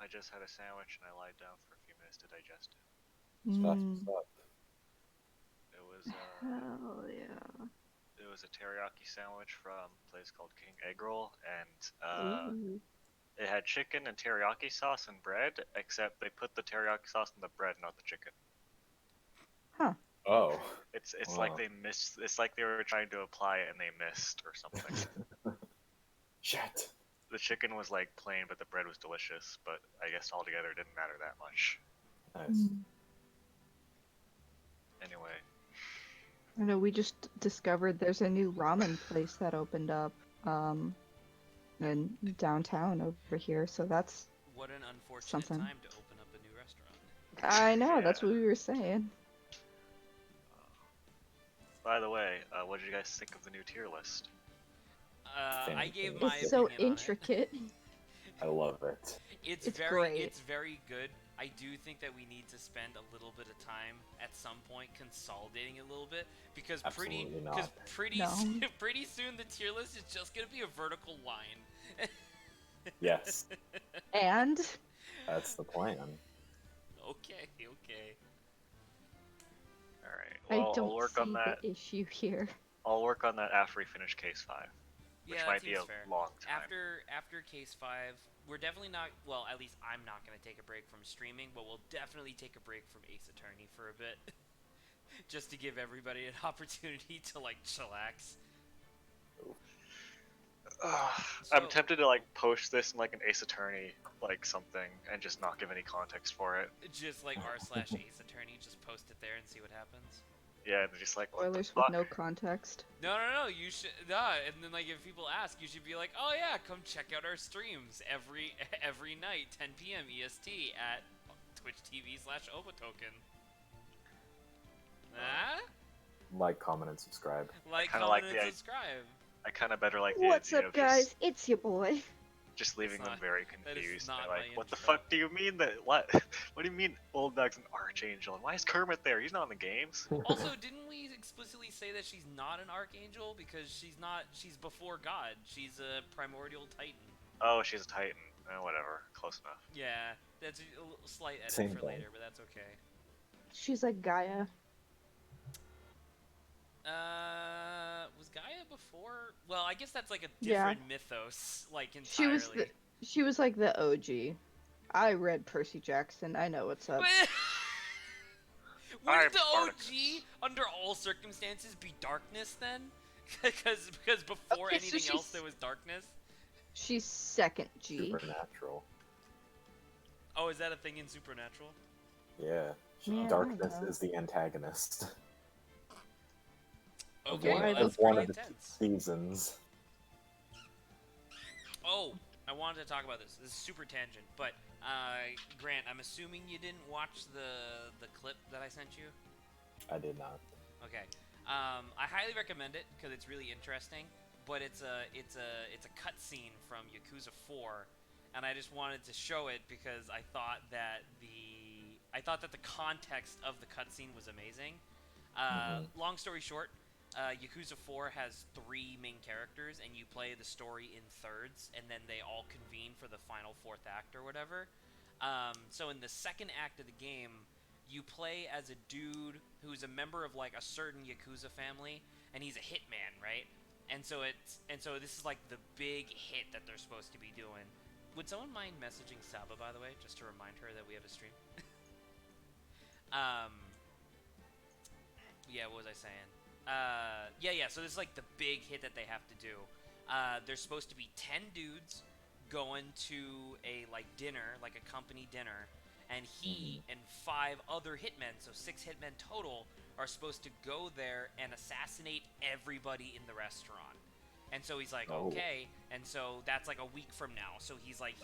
I just had a sandwich and I lied down for a few minutes to digest it. That's Mm. what's up. It was Hell yeah. it was a teriyaki sandwich from a place called King Egg Roll, and Ooh. it had chicken and teriyaki sauce and bread, except they put the teriyaki sauce in the bread, not the chicken. Huh. Oh. It's like Wow. they missed. It's like they were trying to apply it and they missed or something. Shit. The chicken was like plain, but the bread was delicious. But I guess altogether it didn't matter that much. Nice. Mm. Anyway, I know we just discovered there's a new ramen place that opened up in downtown over here, so that's What an unfortunate something. time to open up a new restaurant. I know, that's yeah. what we were saying. By the way, what did you guys think of the new tier list? I gave Fantastic. my It's so opinion on it. intricate. I love it. It's It's very great. it's very good. I do think that we need to spend a little bit of time at some point consolidating it a little bit because Absolutely not. No. pretty soon the tier list is just gonna be a vertical line. Yes, And that's the plan. Okay. All right. I Well, I'll don't work on see that. the issue here. I'll work on that after we finish case 5, which Yeah, that might be seems a fair. long time. After case 5, we're definitely not, well, at least I'm not going to take a break from streaming, but we'll definitely take a break from Ace Attorney for a bit. Just to give everybody an opportunity to like chillax. I'm tempted to like post this in like an Ace Attorney like something and just not give any context for it. Just like r/Ace Attorney, just post it there and see what happens. Yeah, and just like what the Spoilers with fuck? no context. No, you should, and then like if people ask, you should be like, oh yeah, come check out our streams every night, 10 p.m. EST at twitch.tv/OboTolken. Ah? Like, comment, and subscribe. Like, kinda comment, like and the subscribe. I kind of better like the What's idea up, of guys? It's your boy. just leaving That's them not- very that is confused. not They're my like, what the intro. fuck do you mean that? What? What do you mean Old Dog's an archangel? And why is Kermit there? He's not in the games. Also, didn't we explicitly say that she's not an archangel because she's before God. She's a primordial titan. Oh, she's a Titan. Whatever. Close enough. Yeah, that's a little slight edit Same for thing. later, but that's okay. She's like Gaia. Was Gaia before? Well, I guess that's like a Yeah. different mythos, like She entirely. was like the OG. I read Percy Jackson. I know what's up. Wouldn't I'm the Spartacus. OG, under all circumstances, be darkness then? because before Okay, so anything else she's- there was darkness. She's second G. Supernatural. Oh, is that a thing in Supernatural? Yeah. Yeah, I Darkness know. is the antagonist. Okay, Why well, the that's One pretty of the intense. seasons. Oh, I wanted to talk about this. This is super tangent, but Grant, I'm assuming you didn't watch the clip that I sent you. I did not. Okay, I highly recommend it because it's really interesting. But it's a cutscene from Yakuza 4, and I just wanted to show it because I thought that the context of the cutscene was amazing. Long story short, Yakuza 4 has 3 main characters, and you play the story in thirds, and then they all convene for the final 4th act or whatever. So in the second act of the game, you play as a dude who's a member of like a certain Yakuza family, and he's a hitman, right? And so this is like the big hit that they're supposed to be doing. Would someone mind messaging Saba, by the way, just to remind her that we have a stream? Yeah, what was I saying? Yeah. So this is like the big hit that they have to do. There's supposed to be 10 dudes going to a like dinner, like a company dinner, and he and 5 other hitmen, so 6 hitmen total, are supposed to go there and assassinate everybody in the restaurant. And so he's like, okay, and so that's like a week from now. So he's like,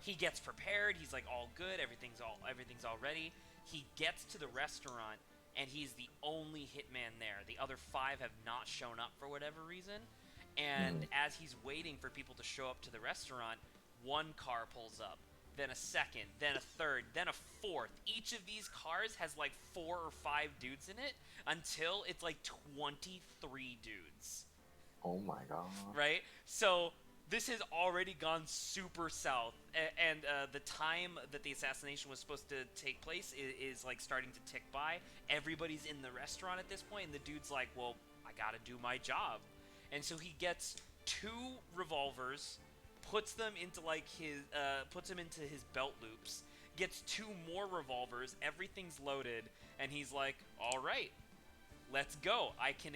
he gets prepared. He's like, all good, everything's all ready. He gets to the restaurant, and he's the only hitman there. The other 5 have not shown up for whatever reason. And as he's waiting for people to show up to the restaurant, one car pulls up, then a second, then a third, then a fourth. Each of these cars has like 4 or 5 dudes in it until it's like 23 dudes. Oh my god. Right? So this has already gone super south, and the time that the assassination was supposed to take place is like starting to tick by. Everybody's in the restaurant at this point, and the dude's like, well, I gotta do my job. And so he gets 2 revolvers, puts them into his belt loops, gets 2 more revolvers, everything's loaded, and he's like, all right, let's go. I can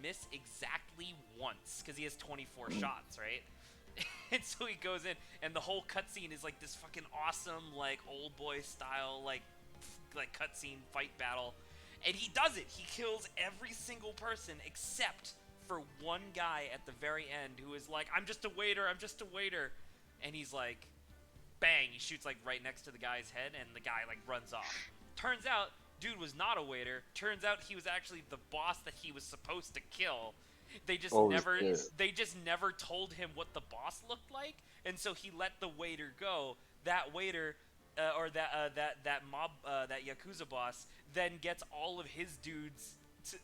miss exactly once because he has 24 shots, right? And so he goes in, and the whole cutscene is like this fucking awesome, like old boy style, like cutscene fight battle, and he does it. He kills every single person except for one guy at the very end who is like, I'm just a waiter, and he's like, bang, he shoots like right next to the guy's head, and the guy like runs off. Turns out, dude was not a waiter. Turns out he was actually the boss that he was supposed to kill. They just never told him what the boss looked like, and so he let the waiter go. That waiter, that Yakuza boss, then gets all of his dudes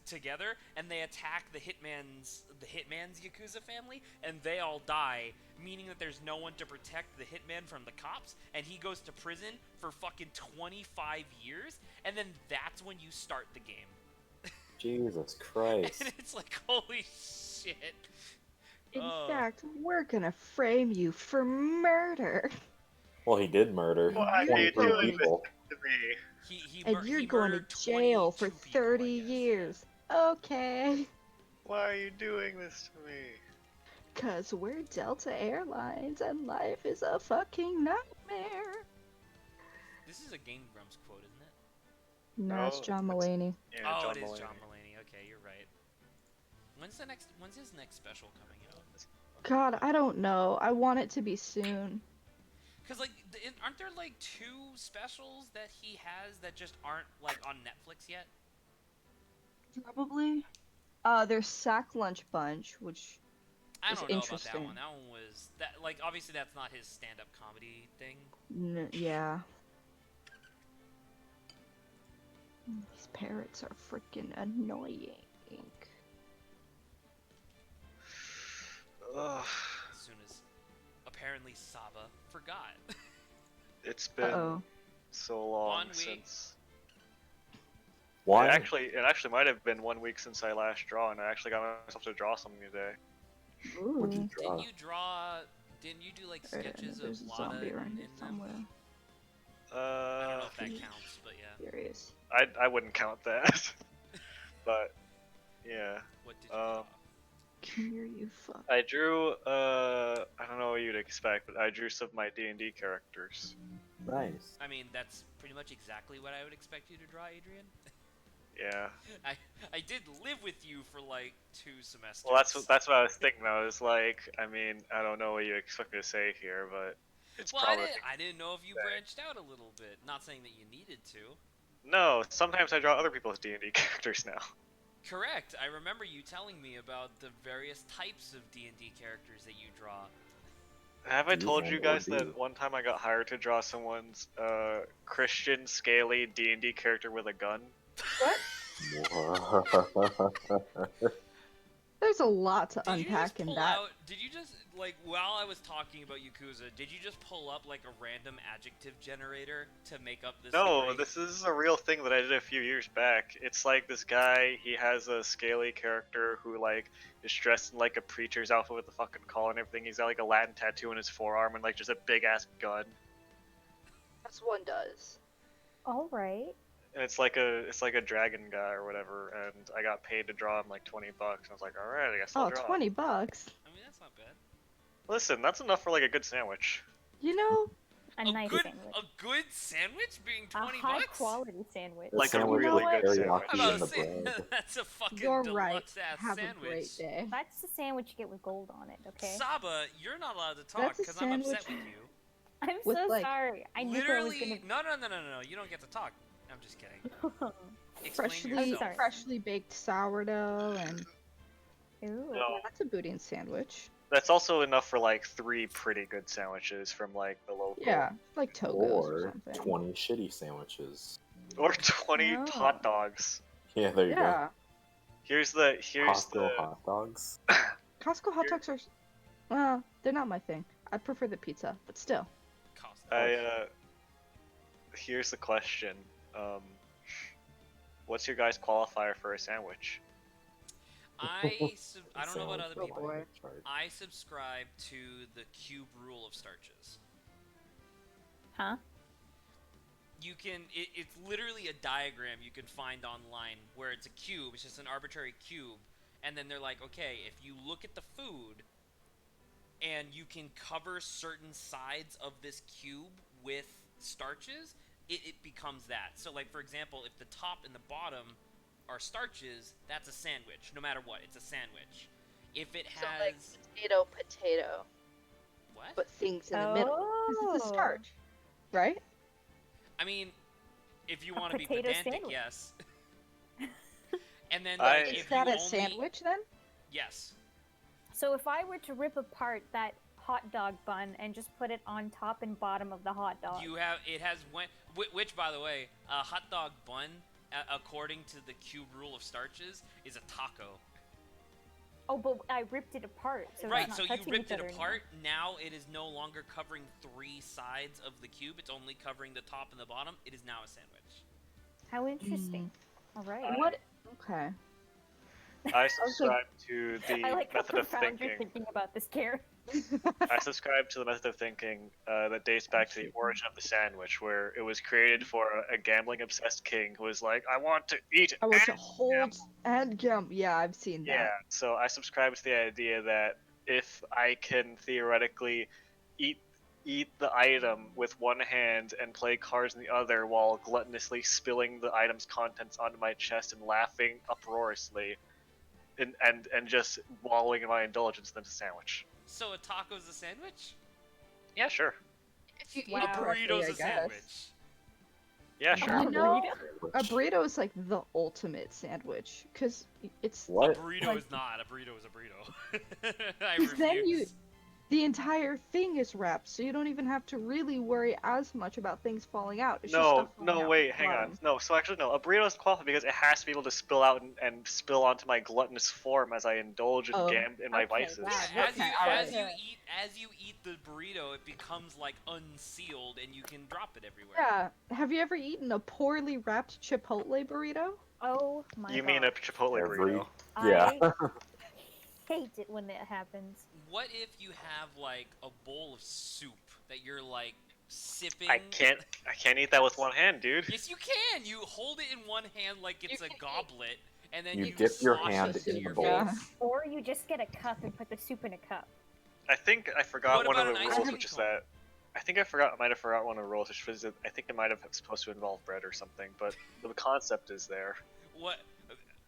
together, and they attack the hitman's Yakuza family, and they all die, meaning that there's no one to protect the hitman from the cops, and he goes to prison for fucking 25 years, and then that's when you start the game. Jesus Christ. And it's like, holy shit. In fact, we're gonna frame you for murder. Well, he did murder Why are you 23 doing people. this to me? And you're going to jail for 30 years. Okay. Why are you doing this to me? Cause we're Delta Airlines and life is a fucking nightmare. This is a Game Grumps quote, isn't it? No, it's Oh, John Mulaney. Yeah, Oh, John it is Mulaney. John Mulaney. Okay, you're right. When's his next special coming out? God, I don't know. I want it to be soon. Because, like, aren't there, like, 2 specials that he has that just aren't, like, on Netflix yet? Probably. There's Sack Lunch Bunch, which I is don't know about that interesting. one. That one was, like, obviously that's not his stand-up comedy thing. Yeah. These parrots are freaking annoying. Ugh, As soon as, apparently, Saba forgot. it's been Uh-oh. so long 1 week. since. Why? It actually might have been 1 week since I last draw, and I actually got myself to draw something today. What'd you Ooh. draw? Didn't you do, like, Alright, sketches there's of a Lada zombie around in here them? somewhere. I don't know if that counts, but yeah. Furious. I wouldn't count that. But yeah. What did you draw? Come here, you fuck. I drew I don't know what you'd expect, but I drew some of my D&D characters. Nice. I mean, that's pretty much exactly what I would expect you to draw, Adrian. Yeah. I did live with you for like 2 semesters. Well, that's what I was thinking. I was like, I mean, I don't know what you expect me to say here, but it's Well, probably I didn't know if you branched out a little bit. Not saying that you needed to. no. Sometimes I draw other people's D&D characters now. Correct. I remember you telling me about the various types of D&D characters that you draw. Have I Do told and you or guys do. that one time I got hired to draw someone's Christian scaly D&D character with a gun? There's a lot to Did you just unpack in pull that. out? Did you just like while I was talking about Yakuza? Did you just pull up like a random adjective generator to make up this? No, story? this is a real thing that I did a few years back. It's like this guy, he has a scaly character who like is dressed in like a preacher's outfit with a fucking collar and everything. He's got like a Latin tattoo on his forearm and like just a big ass gun. That's one does. All right. And it's like a dragon guy or whatever, and I got paid to draw him like $20. And I was like, all right, I guess I'll Oh, draw. 20 bucks. I mean, that's not bad. Listen, that's enough for like a good sandwich. You know, A nice good, sandwich. a good sandwich being A 20 high bucks. quality sandwich. Like a sandwich really with good teriyaki sandwich. I'm in about the to say bread. that's a fucking you're right. deluxe ass Have sandwich. a great day. That's the sandwich you get with gold on it, okay? Saba, you're not allowed to talk That's a because I'm upset sandwich with you. I'm with, so like, sorry. I knew I was Literally, gonna. no, you don't get to talk. I'm just kidding. Explain Freshly, yourself. sorry. freshly baked sourdough, and Ooh. No. yeah, that's a booty and sandwich. That's also enough for like 3 pretty good sandwiches from like the local. Yeah, like Togo's or Or something. 20 shitty sandwiches. Or 20 Oh. hot dogs. Yeah, there you Yeah, Here's the go. Costco hot dogs. Costco hot dogs are, well, They're not my thing. I prefer the pizza, but still. Cost. Here's the question. What's your guys' qualifier for a sandwich? I don't know about other Sandwich people. boy. chart. I subscribe to the cube rule of starches. Huh? You can, it's literally a diagram you can find online where it's a cube, it's just an arbitrary cube, and then they're like, okay, if you look at the food and you can cover certain sides of this cube with starches, it becomes that. So, like, for example, if the top and the bottom are starches, that's a sandwich. No matter what, it's a sandwich. If it has... So like potato, What? but things in the middle. Because it's a starch, right? I mean, if you A want to be potato pedantic, sandwich. yes. And then, I- like, Is if that you a only... sandwich then? Yes. So if I were to rip apart that hot dog bun and just put it on top and bottom of the hot dog. It has which, by the way, a hot dog bun, according to the cube rule of starches, is a taco. Oh, but I ripped it apart, so Right, it's so not you touching ripped each it other apart. Now it is no longer covering 3 sides of the cube. It's only covering the top and the bottom. It is now a sandwich. How interesting. All right. What? Okay. I subscribe to the I like how method of profound you're thinking. thinking about this, Karen. I subscribe to the method of thinking that dates back to the origin of the sandwich, where it was created for a gambling-obsessed king who was like, "I want to eat." I want to and hold and jump. Yeah, I've seen Yeah, that. so I subscribe to the idea that if I can theoretically eat the item with one hand and play cards in the other while gluttonously spilling the item's contents onto my chest and laughing uproariously, and just wallowing in my indulgence, then it's a sandwich. So a taco's a sandwich? Yeah, sure. If you eat Wow. it A correctly, burrito's I a guess. sandwich. Yeah, sure. You know, Burrito? a burrito is like the ultimate sandwich because it's A What? burrito Like- is not. A burrito is a burrito. I 'Cause then refuse. the entire thing is wrapped, so you don't even have to really worry as much about things falling out. It's just No, stuff falling no, out wait, from the hang on. bottom. No, so actually, no. A burrito doesn't qualify because it has to be able to spill out and spill onto my gluttonous form as I indulge in Oh, in my okay, vices. wow. Yeah, Okay, as alright. you eat the burrito, it becomes like unsealed, and you can drop it everywhere. Yeah. Have you ever eaten a poorly wrapped Chipotle burrito? Oh my You god. mean a Chipotle Every- burrito? Yeah. I hate it when that happens. What if you have like a bowl of soup that you're like sipping? I can't eat that with one hand, dude. Yes, you can. You hold it in one hand like it's You a can eat- goblet, and then You you dip your slosh hand it in to the your bowl. Yeah. face. Or you just get a cup and put the soup in a cup. I think I forgot What one of about the an ice rules, cream which is cone? that I might have forgotten one of the rules, which was that I think it might have supposed to involve bread or something, but the concept is there. What?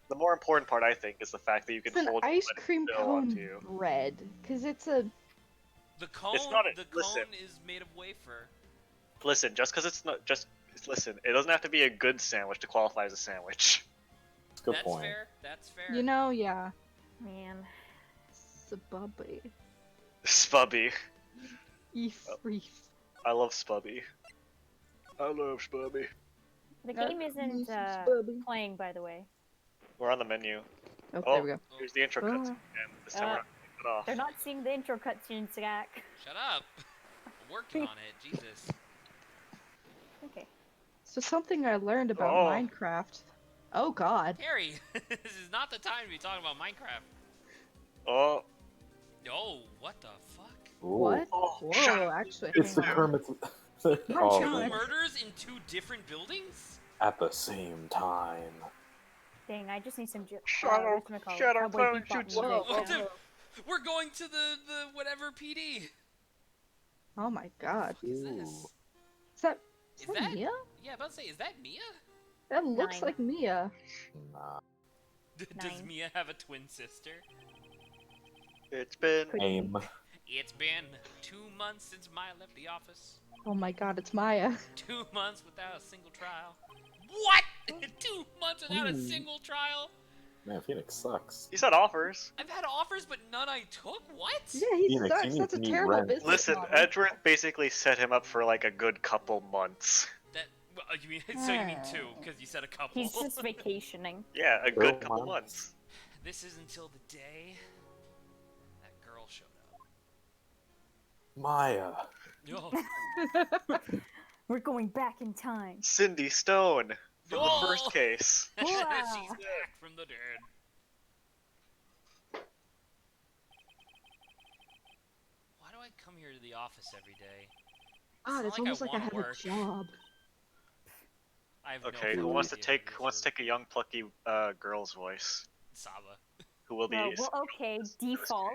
The more important part, I think, is the fact that you can It's an hold it ice and let it cream spill cone onto you. bread, because it's a. The cone. not a- the listen. cone is made of wafer. Listen, just because it's not just listen, it doesn't have to be a good sandwich to qualify as a sandwich. That's a good That's point. fair. That's fair. You know, yeah. Man. Spubby. Spubby. Eefreef. I love Spubby. I love Spubby. The game isn't Spubby. playing, by the way. We're on the menu. Oh, Oh. there we go. Here's the intro cutscene again. This time we're not taking it off. They're not seeing the intro cutscene, Zach. Shut up. I'm working on it. Jesus. Okay. So something I learned about Oh. Minecraft. Oh God. Harry, this is not the time to be talking about Minecraft. Oh, Oh, what the fuck? Ooh. What? Oh, shut Whoa, up. actually. It's the hang on. Kermit's. Oh, Two God. murders in 2 different buildings? At the same time. Dang, I just need some Shut up, shut up, cowboy clown, bebop shoot music Whoa, What now. the- We're going to the whatever PD. Oh my God. What is Ooh. this? Is that Is that- Mia? Yeah, about to say, is that Mia? That looks 9. like Mia. Nah. Does 9. Mia have a twin sister? It's been Aim. It's been 2 months since Maya left the office. Oh my God, it's Maya. 2 months without a single trial. What? 2 months without a Ooh. single trial? Man, Phoenix sucks. He's had offers. I've had offers, but none I took? What? Yeah, he Phoenix, you sucks. need That's a to meet terrible Ren. business Listen, model. Edgeworth basically set him up for like a good couple months. That, well, you mean, so you mean 2, because you said a couple. He's just vacationing. Yeah, a good couple months. This is until the day that girl showed up. Maya. Yo. We're going back in time. Cindy Stone from the Yo! first case. She's Wow. back from the dead. Why do I come here to the office every day? God, It's it's not almost like I wanna have work. a job. I have Okay, no who wants to idea take this who wants to is. take a young plucky girl's voice? Saba? Who will be? Well, okay, default.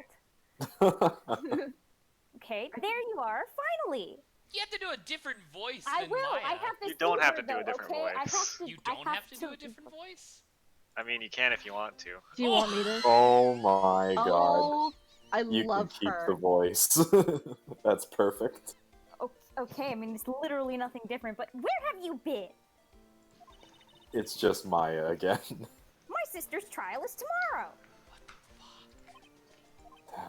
Okay, there you are, finally. You have to do a different voice I than will. Maya. I have to You don't see have her, to do a though, different okay? I voice. have to. You I don't have to do a different voice? I mean, you can if you want to. Do you Oh! want me to? Oh my god. Oh, I You love can keep her. the voice. That's perfect. Okay, I mean, it's literally nothing different, but where have you been? It's just Maya again. My sister's trial is tomorrow.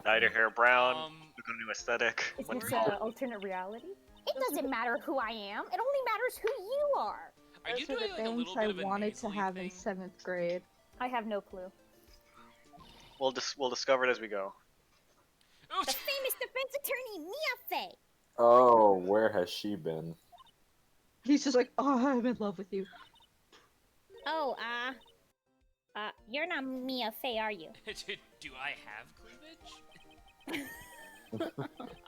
Dyed her hair brown, Um, look on new aesthetic. Is What this do you call an alternate reality? It doesn't matter who I am. It only matters who you are. are you Those are doing the like a things little I bit of a wanted to nasally have thing? in 7th grade. I have no clue. We'll discover it as we go. Ooh, The famous defense attorney Mia Fey. Oh, where has she been? He's just like, oh, I'm in love with you. Oh, you're not Mia Fey, are you? do I have cleavage?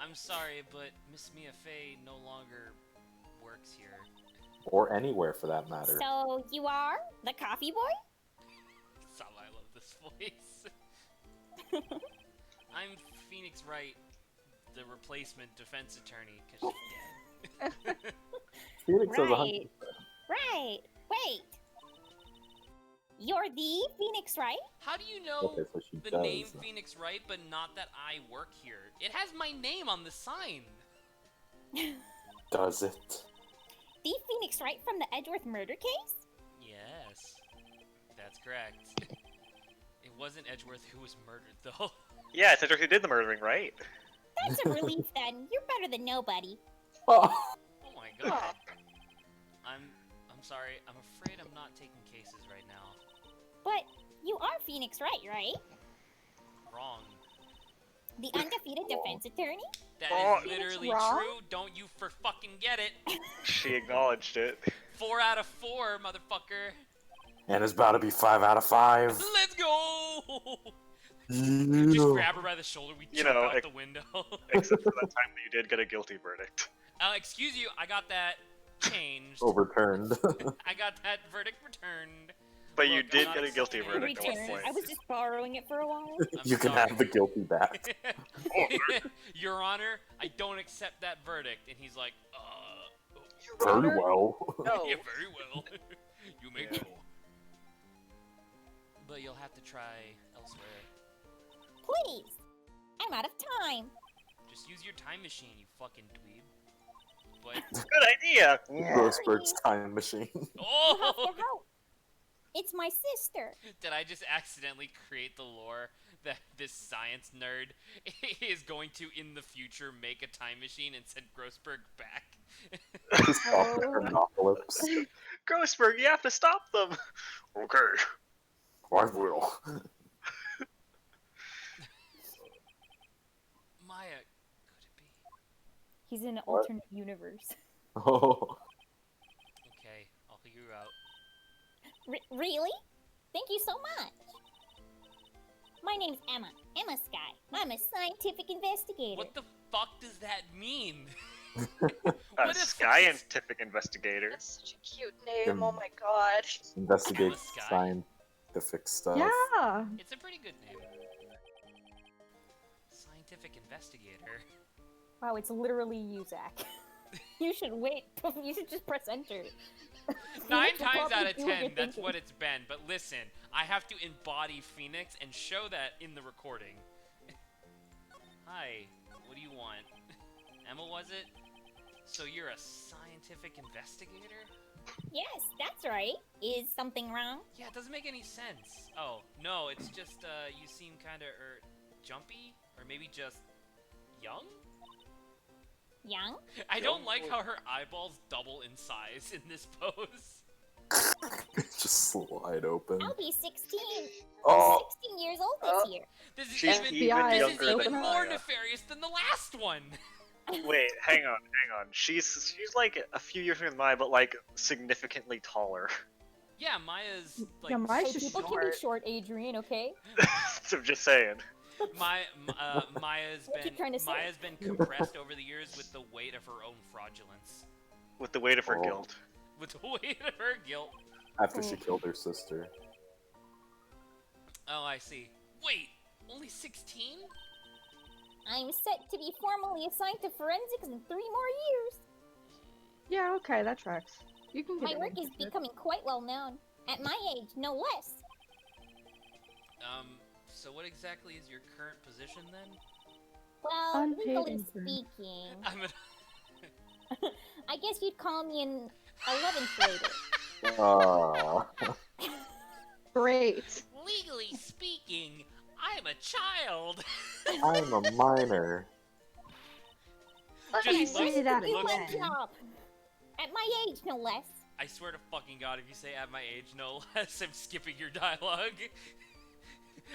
I'm sorry, but Miss Mia Fey no longer works here. Or anywhere for that matter. So you are the coffee boy? Saba, I love this voice. I'm Phoenix Wright, the replacement defense attorney, because she's dead. Phoenix has a Right. Right. Wait. You're the Phoenix, right? How do you know Okay, so she the does. name Phoenix Wright, but not that I work here? It has my name on the sign. Does it? The Phoenix Wright from the Edgeworth murder case? Yes, that's correct. It wasn't Edgeworth who was murdered, though. Yeah, it's Edgar who did the murdering, right? That's a relief then. You're better than nobody. Oh. Oh my god. I'm sorry. I'm afraid I'm not taking cases right now. But you are Phoenix Wright, right? Wrong. The undefeated defense attorney? That Oh. is literally wrong? true. Don't you for fucking get it. She acknowledged it. 4 out of 4, motherfucker. And it's about to be 5 out of 5. Let's go! Just Yeah. grab her by the shoulder, we You jump know, out the window. Except for that time that you did get a guilty verdict. Excuse you, I got that changed. Overturned. I got that verdict returned. But you Look, I'm did not get a guilty explaining verdict at one Return. point. I was just borrowing it for a while. I'm You can sorry. have the guilty back. Your Honor, I don't accept that verdict. And he's like, Very well. No. yeah, very well. You may Yeah. go. But you'll have to try elsewhere. Please. I'm out of time. Just use your time machine, you fucking dweeb. But, Good idea! Grossberg's time machine. You have oh! to help. It's my sister. Did I just accidentally create the lore that this science nerd is going to, in the future, make a time machine and send Grossberg back? Stop the Chronopolis. Grossberg, you have to stop them! Okay. I will. Maya, could it be? He's in an What? alternate universe. Oh. Okay, I'll figure you out. Really? Thank you so much. My name's Emma. Emma Sky. I'm a scientific investigator. What the fuck does that mean? A What if- scientific investigator. That's such a cute name, oh my god. Investigate Alice Sky? scientific stuff. Yeah! It's a pretty good name. Scientific investigator. Wow, it's literally you, Zach. You should wait. You should just press enter. 9 Phoenix will times probably out of do what 10, you're that's thinking. what it's been. But listen, I have to embody Phoenix and show that in the recording. Hi, what do you want? Emma, was it? So you're a scientific investigator? Yes, that's right. Is something wrong? Yeah, it doesn't make any sense. Oh, no, it's just, you seem kinda, jumpy? Or maybe just young? Young? I don't like how her eyeballs double in size in this pose. Just slide open. I'll be 16. Oh. 16 years old this year. This is She's even, even FBI this younger is than even open more Maya. nefarious than the last one. Wait, hang on. She's like a few years younger than mine, but like significantly taller. Yeah, Maya's like Yeah, Maya's Hey, just people can be short, Adrian, okay? So I'm just saying. Maya's What you been trying to say? Maya's been compressed over the years with the weight of her own fraudulence, With the weight of her Oh. guilt. with the weight of her guilt. After she killed her sister. Oh, I see. Wait, only 16? I'm set to be formally assigned to forensics in 3 more years. Yeah, okay, that tracks. You can get My an work is internship. becoming quite well known. At my age, no less. So what exactly is your current position then? Well, Unpaid legally intern. speaking, I'm an I guess you'd call me an 11th grader. Ah. Great. legally speaking, I'm a child. I'm a minor. Let Just me looks- say that Do my again. job. At my age, no less. I swear to fucking god, if you say at my age, no less, I'm skipping your dialogue.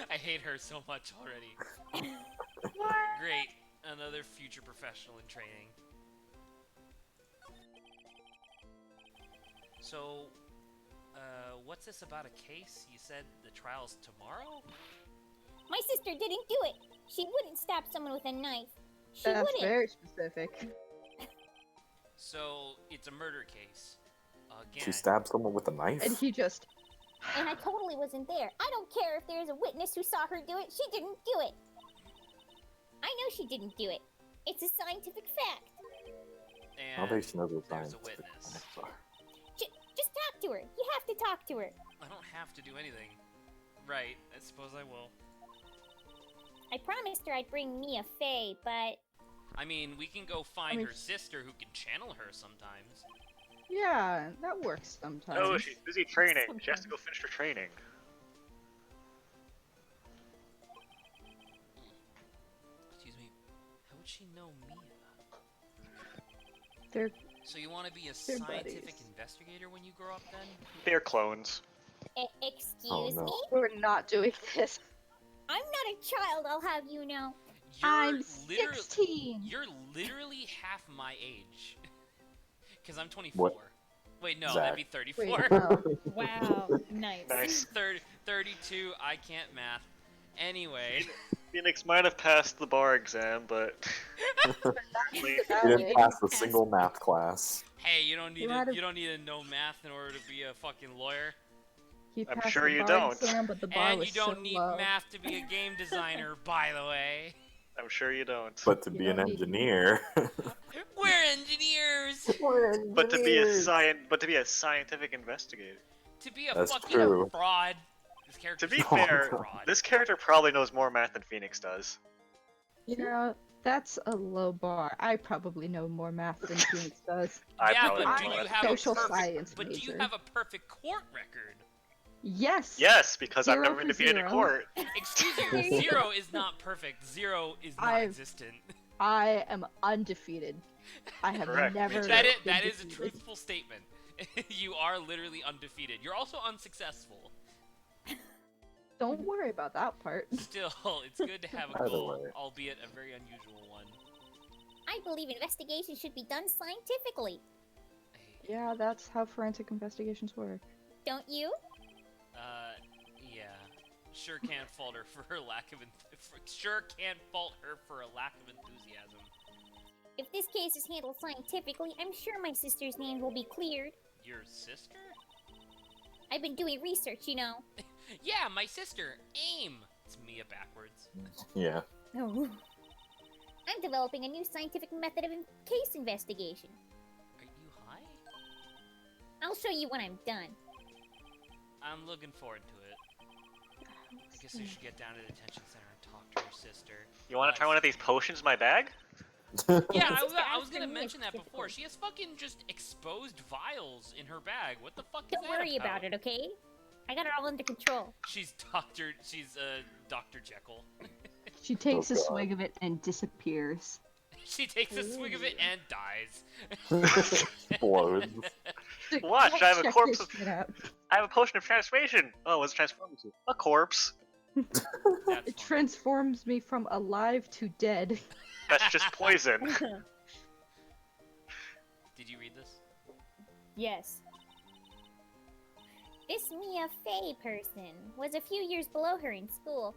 I hate her so much already. What? Great, another future professional in training. So, what's this about a case? You said the trial's tomorrow? My sister didn't do it. She wouldn't stab someone with a knife. She That's wouldn't. very specific. So, it's a murder case. Again. She stabbed someone with a knife? And he just. And I totally wasn't there. I don't care if there's a witness who saw her do it. She didn't do it. I know she didn't do it. It's a scientific fact. How And do she know the there's a science? witness. Just talk to her. You have to talk to her. I don't have to do anything. Right, I suppose I will. I promised her I'd bring Mia Fey, but I mean, we can go find mean- her sister who can channel her sometimes. Yeah, that works sometimes. No, she's busy training. She has to go finish her training. Excuse me. How would she know Mia? They're So you want to be a They're scientific buddies. investigator when you grow up then? They're clones. excuse no. me? we're not doing this. I'm not a child, I'll have you know. I'm literally 16. You're literally half my age. Cuz I'm 24. What? Wait, no, Zach. that'd be Wait, 34. oh. Wow, nice. Nice. 32, I can't math. Anyway, Phoenix might have passed the bar exam, but You didn't pass a single math class. hey, you don't need might have- you don't need to know math in order to be a fucking lawyer. He I'm passed sure the you bar don't. exam, but the bar And was you don't so need low. math to be a game designer, by the way. I'm sure you don't. But to You be an don't need- engineer. We're engineers. But to be a scientific investigator. To be a That's fucking true. fraud. This character To be Oh, fair, no. fraud. this character probably knows more math than Phoenix does. You know, that's a low bar. I probably know more math than Phoenix does. I yeah, probably but know do more you math. have Social a perfect? science But do you major. have a perfect court record? Yes. Yes, because I've 0 never been for defeated in 0. court. Excuse me, 0 is not perfect. 0 is non-existent. I am undefeated. I have Correct, me never. too. That is been that is a defeated. truthful statement. You are literally undefeated. You're also unsuccessful. Don't worry about that part. Still, it's good to have a Either goal, way. albeit a very unusual one. I believe investigation should be done scientifically. Hey, Yeah, that's how forensic investigations work. Don't you? Yeah. Sure can't fault her for her lack of sure can't fault her for a lack of enthusiasm. If this case is handled scientifically, I'm sure my sister's name will be cleared. Your sister? I've been doing research, you know. Yeah, my sister, AIM. It's Mia backwards. Yeah. Oh. I'm developing a new scientific method of case investigation. Are you high? I'll show you when I'm done. I'm looking forward to it. I guess we should get down to the detention center and talk to her sister. You want to try one of these potions in my bag? Yeah, My I was, sister I was asked gonna for me mention that before. specifically. She has fucking just exposed vials in her bag. What the fuck is Don't that worry about it, okay? I got it all under control. She's Dr. Jekyll. She takes Oh, a God. swig of it and disappears. She takes a swig of it and dies. Explodes. Watch, I have a Check corpse your of- shit out. I have a potion of transformation. Oh, what's it transforming to? A corpse. That's It funny. transforms me from alive to dead. That's just poison. Yes. This Mia Fey person was a few years below her in school.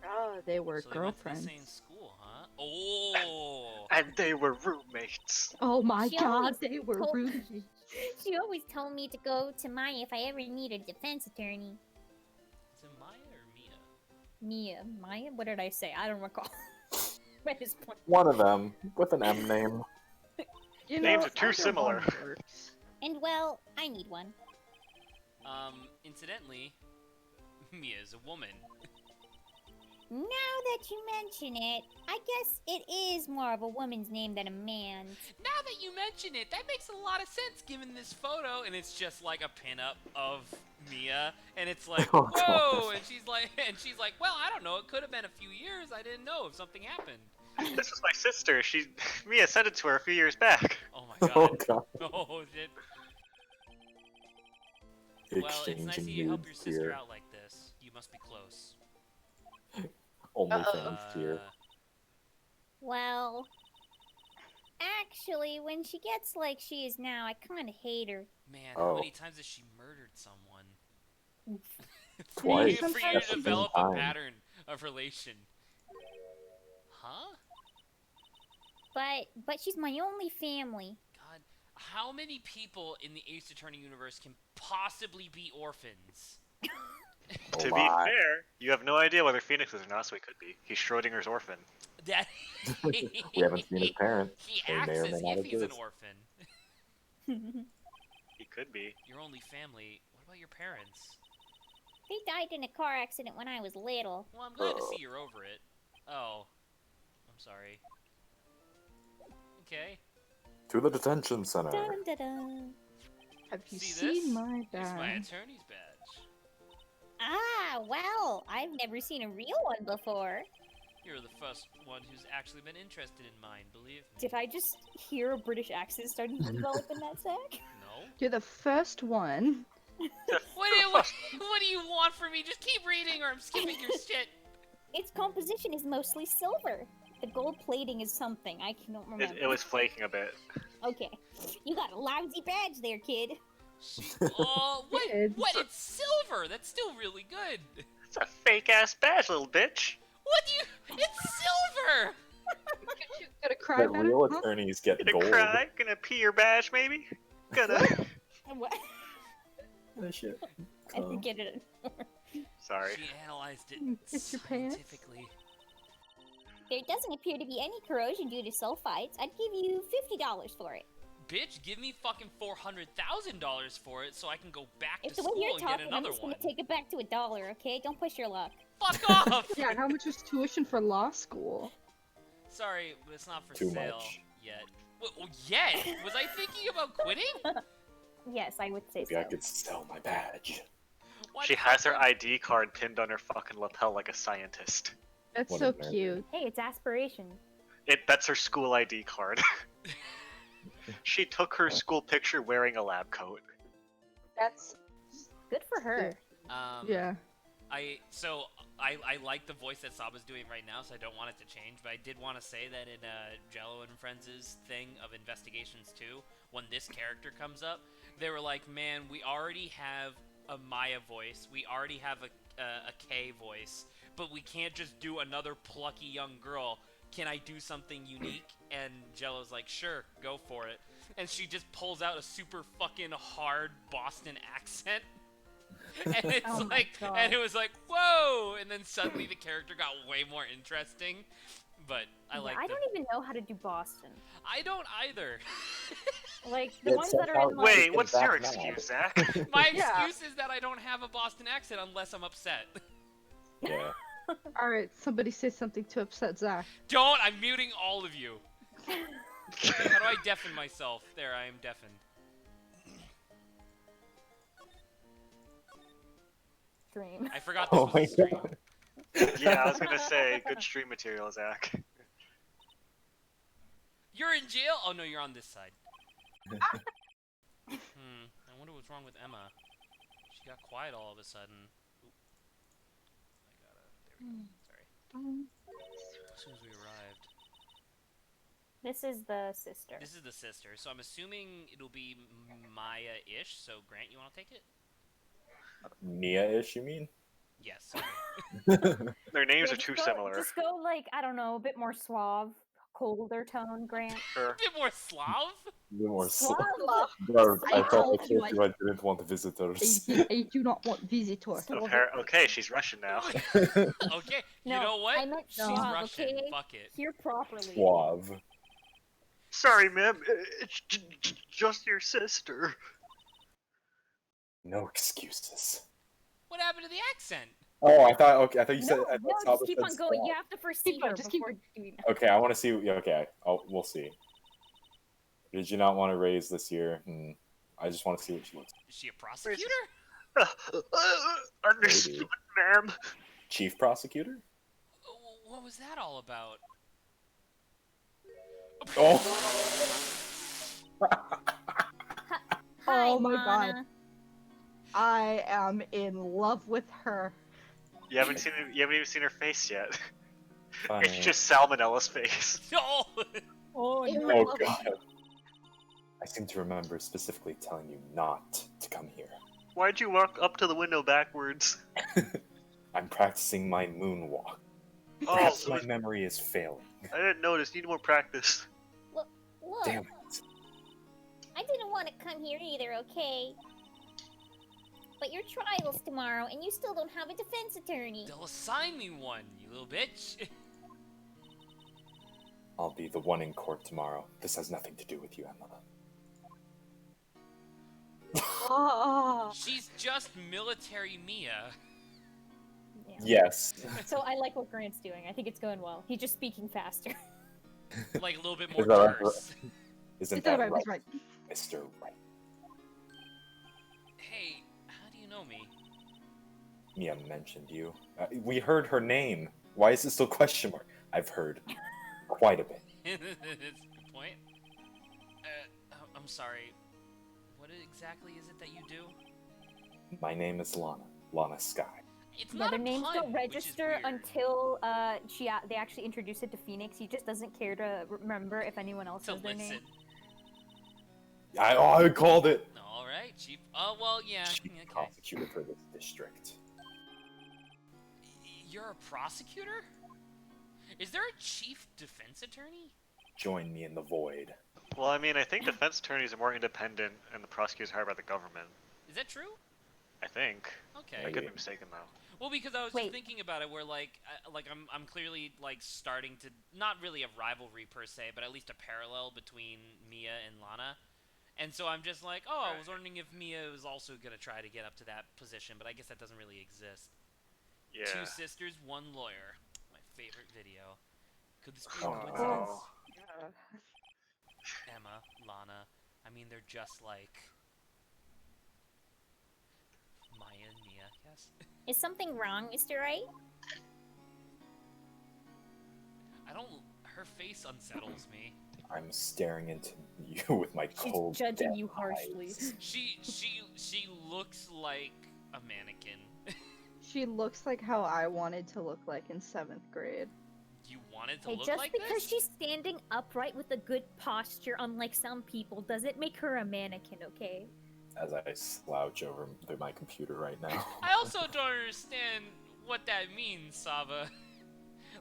God. Oh, they were So they went to the girlfriends. same school, huh? Oh. And they were roommates. Oh my She god, always they were told- roommates. She always told me to go to Maya if I ever need a defense attorney. Is it Maya or Mia? Maya? What did I say? I don't recall. At this point. One of them with an M name. You Names know, are too either similar. one works. And well, I need one. Incidentally, Mia is a woman. Now that you mention it, I guess it is more of a woman's name than a man's. Now that you mention it, that makes a lot of sense given this photo, and it's just like a pinup of Mia, and it's like, Oh, whoa, God. and she's like, well, I don't know, it could have been a few years, I didn't know if something happened. This was my sister. Mia sent it to her a few years back. Oh my Oh god. god. Oh shit. Well, it's nice that Exchanging you help your nudes sister here. out like this. You must be close. OnlyFans here. Well, actually, when she gets like she is now, I kinda hate her. Man, how Oh. many times has she murdered someone? Twice. For you Sometimes to she develop does. a pattern of relation. Huh? But she's my only family. God, how many people in the Ace Attorney universe can possibly be orphans? A To be lot. fair, you have no idea whether Phoenix is or not, so he could be. He's Schrodinger's orphan. That We haven't seen his parents. He They acts may or as may not if he's an exist. orphan. He could be. Your only family. What about your parents? They died in a car accident when I was little. Well, I'm glad to see you're over it. Oh, I'm sorry. Okay. To the detention center. Dun, dun, dun. Have you See seen this? my Here's my badge? attorney's badge. Ah, well, I've never seen a real one before. You're the first one who's actually been interested in mine, believe me. Did I just hear a British accent starting to develop in that sec? No? You're the first one. What do you want from me? Just keep reading or I'm skipping your shit. Its composition is mostly silver. The gold plating is something. I cannot remember. It was flaking a bit. Okay. You got a lousy badge there, kid. Oh, what? Kids. What? It's silver. That's still really good. It's a fake ass badge, little bitch. What do you? It's silver. You gonna cry But about real it? Huh? attorneys get Gonna gold. cry? Gonna pee your badge, maybe? Gonna. What? Oh, shit. I didn't get it. Sorry. She analyzed it It's your pants. scientifically. There doesn't appear to be any corrosion due to sulfites. I'd give you $50 for it. Bitch, give me fucking $400,000 for it so I can go back If to the way school you're and get talking, I'm another just one. gonna take it back to $1, okay? Don't push your luck. Fuck off! Yeah, how much was tuition for law school? Sorry, but it's not for Too sale much. yet. Yet? Was I thinking about quitting? Yes, I would say Maybe I so. could sell my badge. Why She the has fuck her ID card pinned on her fucking lapel like a scientist. That's What so a nerd. cute. Hey, it's aspiration. That's her school ID card. She took her school picture wearing a lab coat. That's Good for her. yeah. I like the voice that Saba's doing right now, so I don't want it to change. But I did want to say that in Jello and Friends' thing of Investigations 2, when this character comes up, they were like, "Man, we already have a Maya voice, we already have a K voice, but we can't just do another plucky young girl. Can I do something unique?" And Jello's like, "Sure, go for it." And she just pulls out a super fucking hard Boston accent. And it's Oh my like, God. and it was like, whoa! And then suddenly the character got way more interesting. But I like. I don't even know how to do Boston. I don't either. Like the Yeah, ones so that are how- in my. Wait, Get what's back your now. excuse, Zach? My Yeah. excuse is that I don't have a Boston accent unless I'm upset. Yeah. Alright, somebody say something to upset Zach. Don't! I'm muting all of you. How do I deafen myself? There, I am deafened. Stream. I forgot this Oh was my a stream. god. Yeah, I was gonna say, good stream material, Zach. You're in jail? Oh no, you're on this side. I wonder what's wrong with Emma. She got quiet all of a sudden. Oop. I gotta. There we go. Sorry. As soon as we arrived. This is the sister. This is the sister, so I'm assuming it'll be Maya-ish. So Grant, you want to take it? Mia-ish, you mean? Yes. Their names Yeah, are too just similar. Just go like, I don't know, a bit more suave, colder tone, Grant. Sure. A bit more Slav. More Suave. Bro, I I thought told I you told you I didn't want visitors. I do not want visitors. Okay, she's Russian now. Okay, you No, know what? I meant She's suave, Russian. okay? Fuck it. Hear properly. Suave. Sorry, ma'am. It's just your sister. No excuses. What happened to the accent? Oh, I thought you said. No, I thought no, Saba just keep said on going. suave. You have to first see Keep going, her just keep before doing that. Okay, I want to see. Yeah, okay, we'll see. Did you not want to raise this year? I just want to see what she looks. Is she a prosecutor? Understood, ma'am. Chief prosecutor? What was that all about? Oh. Hi, Oh my Lana. God. I am in love with her. You haven't even seen her face yet. Funny. It's just Salmonella's face. No. Oh In no. love Oh god. I seem to remember specifically telling you not to come here. Why'd you walk up to the window backwards? I'm practicing my moonwalk. Oh, Perhaps it my was- memory is failing. I didn't notice. Need more practice. Look, Damn it. I didn't want to come here either, okay? But your trial's tomorrow, and you still don't have a defense attorney. They'll assign me one, you little bitch. I'll be the one in court tomorrow. This has nothing to do with you, Emma. Oh, She's just military Mia. Yeah. Yes. So I like what Grant's doing. I think it's going well. He's just speaking faster. Like a little bit more Is that right? terse. Isn't it's that alright, right, it's right. Mr. Right? Hey, how do you know me? Mia mentioned you. We heard her name. Why is it still question mark? I've heard quite a bit. That's a good point. I'm sorry. What exactly is it that you do? My name is Lana. Lana Sky. It's Yeah, not their a names pun, don't which is register weird. until they actually introduce it to Phoenix. He just doesn't care to remember if anyone else To knows their listen. name. I called it. All right, chief. Oh well, yeah. Chief Okay. prosecutor for this district. You're a prosecutor? Is there a chief defense attorney? Join me in the void. Well, I mean, I think defense attorneys are more independent, and the prosecutors are hired by the government. Is that true? I think. Okay. I could be mistaken though. Well, because I was Wait. just thinking about it, where I'm clearly like starting to not really a rivalry per se, but at least a parallel between Mia and Lana, and so I'm just like, oh, I was wondering if Mia was also gonna try to get up to that position, but I guess that doesn't really exist. Yeah. Two sisters, one lawyer. My favorite video. Could this be a Oh, coincidence? no. Emma, Lana. I mean, they're just like Maya and Mia, yes. Is something wrong, Mr. Wright? I don't. Her face unsettles me. I'm staring into you with my She's cold, judging dead you harshly. eyes. She looks like a mannequin. She looks like how I wanted to look like in 7th grade. You wanted to Hey, look just like because this? she's standing upright with a good posture, unlike some people, doesn't make her a mannequin, okay? As I slouch over my computer right now. I also don't understand what that means, Saba.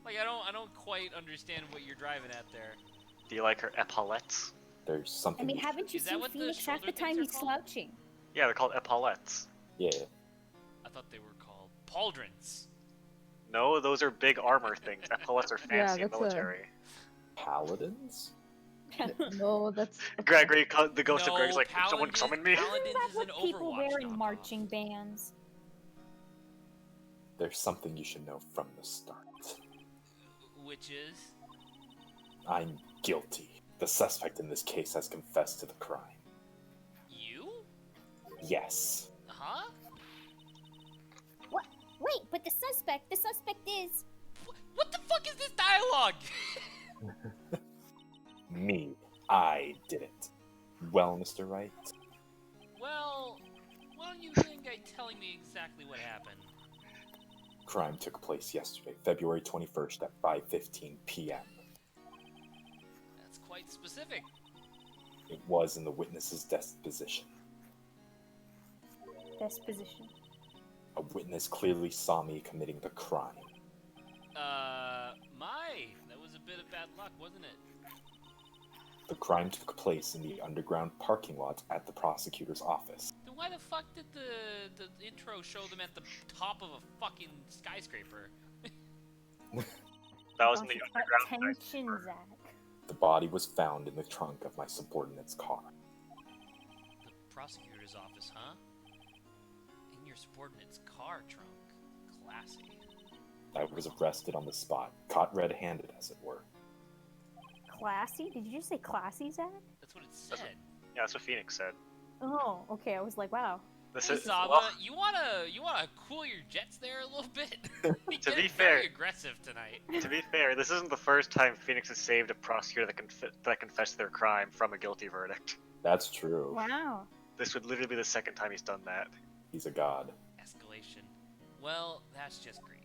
Like I don't quite understand what you're driving at there. Do you like her epaulettes? There's something. I mean, you haven't you Is that seen what the Phoenix half the shoulder time things he's are called? slouching? Yeah, they're called epaulettes. Yeah. I thought they were called pauldrons. No, those are big armor things. Epaulettes are fancy in that's a- military. Paladins? No, that's Gregory, the ghost of No, Greg's like, someone paladins- summon me? paladins That's is what an people Overwatch wear in knockoff. marching bands. There's something you should know from the start. Which is I'm guilty. The suspect in this case has confessed to the crime. you? Yes. Huh? Wait, but the suspect is... What the fuck is this dialogue? Me. I did it. Well, Mr. Wright? Well, why don't you begin by telling me exactly what happened? Crime took place yesterday, February 21st at 5:15 p.m. That's specific. It was in the witness's disposition. Disposition. A witness clearly saw me committing the crime. That was a bit of bad luck, wasn't it? The crime took place in the underground parking lot at the prosecutor's office. Then why the fuck did the intro show them at the top of a fucking skyscraper? That was in Gosh, the it's got underground. tension, Zach. The body was found in the trunk of my subordinate's car. The prosecutor's office, huh? In your subordinate's car trunk. Classy. I was arrested on the spot, caught red-handed, as it were. Classy? Did you just say classy, Zach? That's what it said. Yeah, that's what Phoenix said. Oh, okay. I was like, wow. This Hey, is Zaba, well, you wanna cool your jets there a little bit? You're To be getting fair- very aggressive tonight. to be fair, this isn't the first time Phoenix has saved a prosecutor that confessed their crime from a guilty verdict. That's true. Wow. This would literally be the second time he's done that. He's a god. Escalation. Well, that's just great.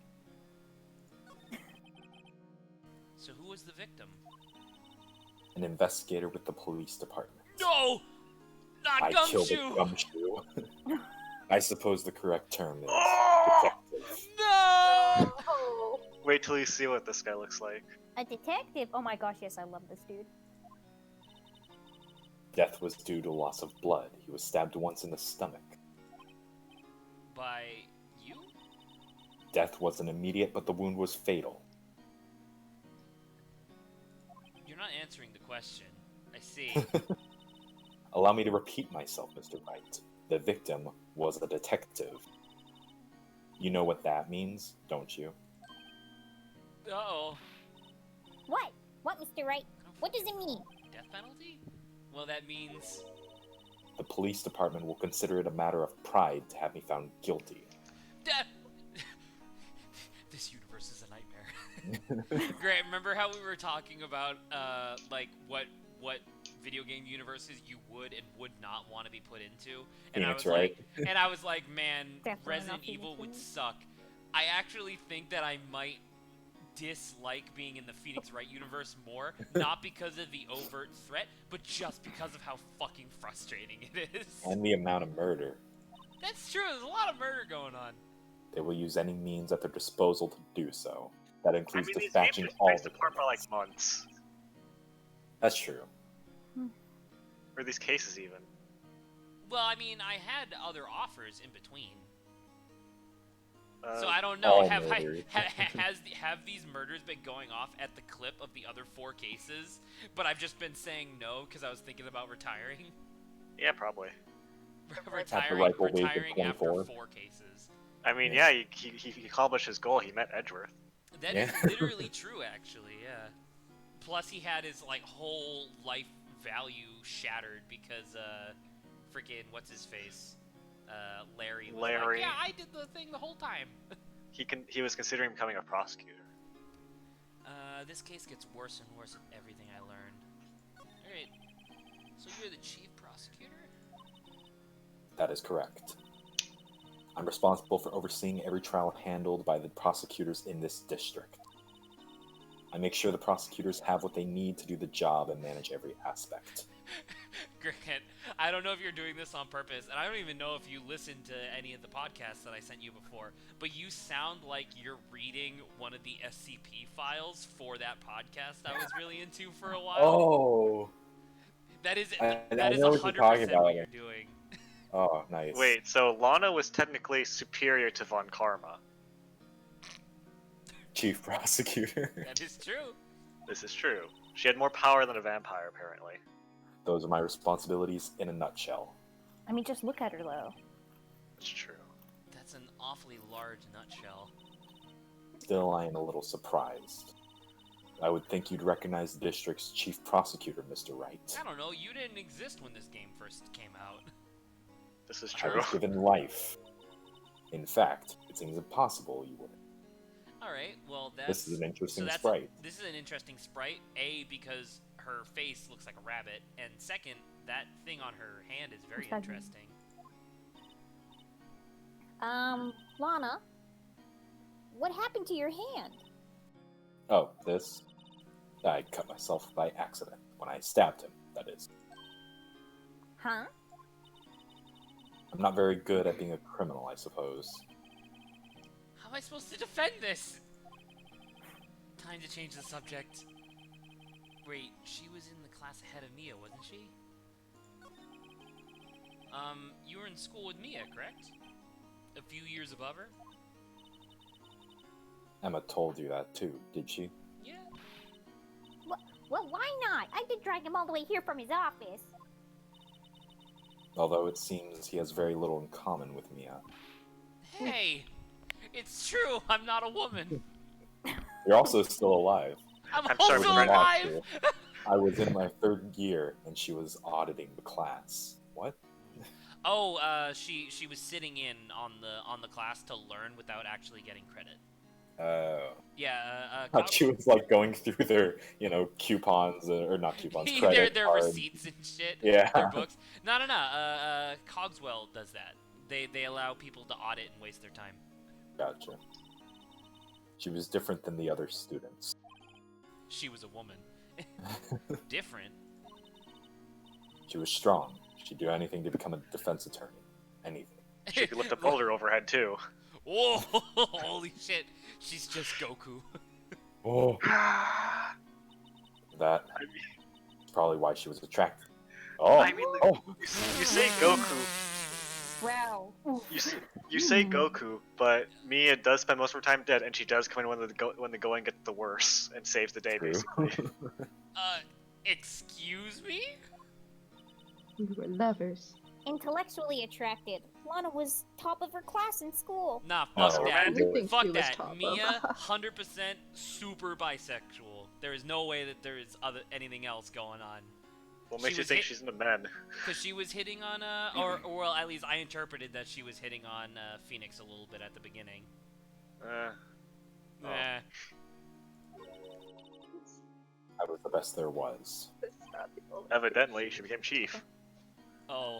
So who was the victim? An investigator with the police department. No! Not I killed a Gumshoe! gumshoe. I suppose the correct term is Oh! detective. No! Oh. Wait till you see what this guy looks like. A detective? Oh my gosh, yes, I love this dude. Death was due to loss of blood. He was stabbed once in the stomach. By you? Death wasn't immediate, but the wound was fatal. You're not answering the question. I see. Allow me to repeat myself, Mr. Wright. The victim was a detective. You know what that means, don't you? Uh-oh. What? What, Mr. Wright? What does it mean? Death penalty? Well, that means... The police department will consider it a matter of pride to have me found guilty. Death! This universe is a nightmare. Grant, remember how we were talking about, like, what video game universes you would and would not want to be put into? And Phoenix, I was right? like, and I was like, man, Definitely Resident not Phoenix, Evil would right? suck. I actually think that I might dislike being in the Phoenix Wright universe more, not because of the overt threat, but just because of how fucking frustrating it is. And the amount of murder. That's true, there's a lot of murder going on. They will use any means at their disposal to do so. That I includes mean, these games dispatching are all spaced the apart for like criminals. months. That's true. Or these cases even. Well, I mean, I had other offers in between. So Uh, I don't know. all Have murders. have these murders been going off at the clip of the other 4 cases? But I've just been saying no because I was thinking about retiring. Yeah, probably. ripe old age of Retiring after 24. 4 cases. I mean, Yeah. yeah, he accomplished his goal. He met Edgeworth. That Yeah. is literally true, actually. Yeah. Plus, he had his like whole life value shattered because freaking what's his face, Larry. Was Larry. Like, yeah, I did the thing the whole time. He was considering becoming a prosecutor. This case gets worse and worse with everything I learned. Alright, so you're the chief prosecutor? That is correct. I'm responsible for overseeing every trial handled by the prosecutors in this district. I make sure the prosecutors have what they need to do the job and manage every aspect. Grant, I don't know if you're doing this on purpose, and I don't even know if you listened to any of the podcasts that I sent you before, but you sound like you're reading one of the SCP files for that podcast I was really into for a while. Oh! That is I that is know what you're 100% talking what about. you're doing. Oh, nice. Wait, so Lana was technically superior to Von Karma. Chief prosecutor. That is true. This is true. She had more power than a vampire, apparently. Those are my responsibilities in a nutshell. I mean, just look at her, though. It's true. That's an awfully large nutshell. Still, I am a little surprised. I would think you'd recognize the district's chief prosecutor, Mr. Wright. I don't know, you didn't exist when this game first came out. This is I true. was given life. In fact, it seems impossible you wouldn't. Alright, well that's... This is an interesting that's sprite. This is an interesting sprite. A, because her face looks like a rabbit, and second, that thing on her hand is very Exactly. interesting. Lana, what happened to your hand? Oh, this? I cut myself by accident When I stabbed him, that is. Huh? I'm not very good at being a criminal, I suppose. How am I supposed to defend this? Time to change the subject. Wait, she was in the class ahead of Mia, wasn't she? You were in school with Mia, correct? A few years above her? Emma told you that too, did she? Yeah. Well, why not? I did drag him all the way here from his office. Although it seems he has very little in common with Mia. Hey! It's true, I'm not a woman. You're also still alive. I'm I'm sorry, also Brenda. alive! I was in my 3rd year, and she was auditing the class. What? Oh, she was sitting in on the class to learn without actually getting credit. Yeah, I thought she was like going through their, coupons or not coupons, credit their cards. receipts and shit. Yeah. Their books. No. Cogswell does that. They allow people to audit and waste their time. Gotcha. She was different than the other students. She was a woman. Different. She was strong. She'd do anything to become a defense attorney. Anything. She could lift a boulder overhead too. Whoa! Holy shit! She's just Goku. Oh. I That's mean, probably why she was attracted. Oh. I mean, Oh. you say Goku. Wow. You say Goku, but Mia does spend most of her time dead, and she does come in when the going gets the worse and saves the day, True. basically. Excuse me? We were lovers. Intellectually attracted. Lana was top of her class in school. Nah, No, fuck that. everything Fuck she was that. top of. Mia, 100% super bisexual. There is no way that there is anything else going on. What She makes you was think hit- she's into men? Because she was hitting on, or well, at least I interpreted that she was hitting on Phoenix a little bit at the beginning. Oh. Eh. I was the best there was. This is not the only Evidently, she became chief. Oh.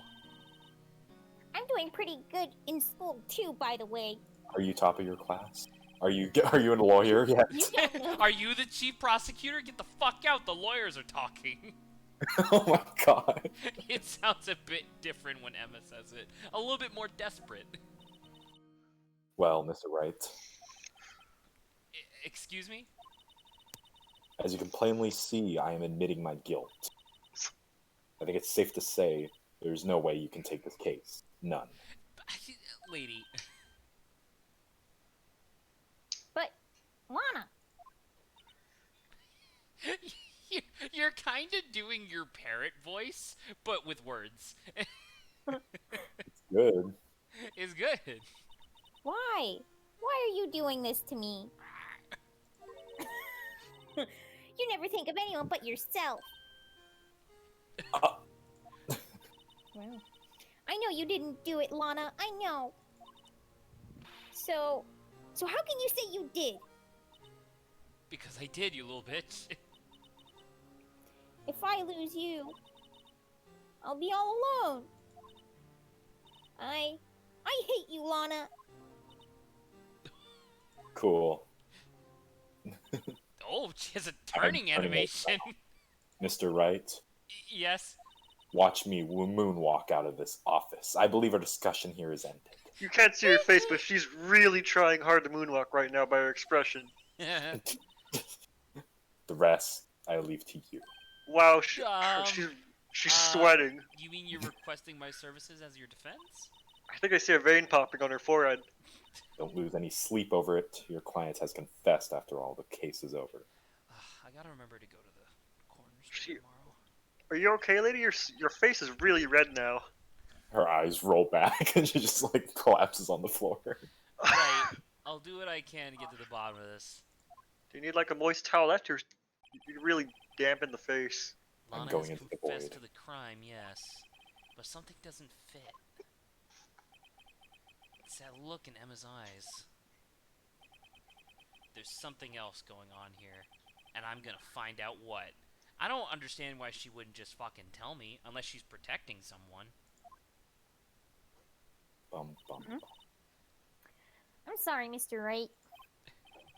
I'm doing pretty good in school too, by the way. Are you top of your class? Are you a lawyer yet? You don't know. Are you the chief prosecutor? Get the fuck out. The lawyers are talking. Oh my god. It sounds a bit different when Emma says it. A little bit more desperate. Well, Mr. Wright, Excuse me? as you can plainly see, I am admitting my guilt. I think it's safe to say there's no way you can take this case. None. Lady. But, Lana, You're kind of doing your parrot voice, but with words. Good. It's good. why? Why are you doing this to me? You never think of anyone but yourself. Well, I know you didn't do it, Lana. I know. So how can you say you did? Because I did, you little bitch. If I lose you, I'll be all alone. I hate you, Lana. Cool. Oh, she has a turning I'm turning animation. Mr. Wright, Yes. watch me moonwalk out of this office. I believe our discussion here is ended. You can't see her face, but she's really trying hard to moonwalk right now by her expression. The rest, I leave to you. Wow, Um, she's sweating. You mean you're requesting my services as your defense? I think I see a vein popping on her forehead. Don't lose any sleep over it. Your client has confessed after all. The case is over. I gotta remember to go to the coroner's She- tomorrow. Are you okay, lady? Your face is really red now. Her eyes roll back and she just like collapses on the floor. Right. I'll do what I can to get to the bottom of this. Do you need like a moist towelette or you really dampen the face? I'm Lana going has into the confessed void. to the crime, yes. But something doesn't fit. It's that look in Emma's eyes. There's something else going on here. And I'm gonna find out what. I don't understand why she wouldn't just fucking tell me, unless she's protecting someone. Bum, bum, I'm sorry, Mr. Wright.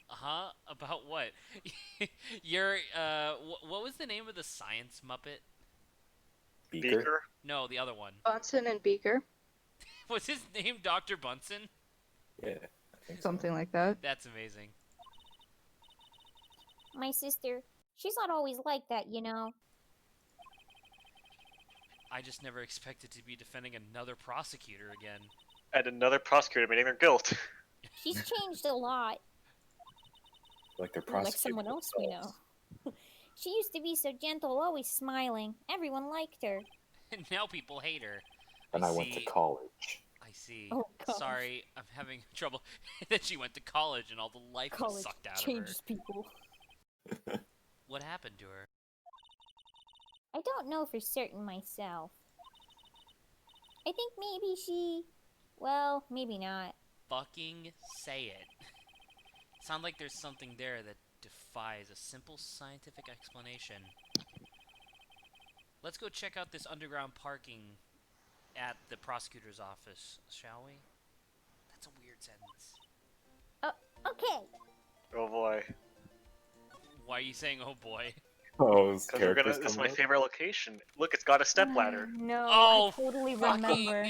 Huh? About what? You're, what was the name of the science Muppet? Beaker? Beaker. No, the other one. Bunsen and Beaker, Was his name Dr. Bunsen? Yeah, I think something like that. That's amazing. My sister, she's not always like that, you know. I just never expected to be defending another prosecutor again. And another prosecutor admitting their guilt. She's changed a lot, Like they're like prosecuting someone else we know. She used to be so gentle, always smiling. Everyone liked her. And now people hate her. And I went to see. college. I see. Oh, gosh. Sorry, I'm having trouble. That she went to college and all the life was College sucked out of her. changes people. What happened to her? I don't know for certain myself. I think maybe she... Well, maybe not. Fucking say it. Sound like there's something there that defies a simple scientific explanation. Let's go check out this underground parking at the prosecutor's office, shall we? That's a weird sentence. Okay. Oh boy. Why are you saying, oh boy? Oh, his Because character's this is my coming up? favorite location. Look, it's got a step ladder. No, Oh, I totally fucking, remember.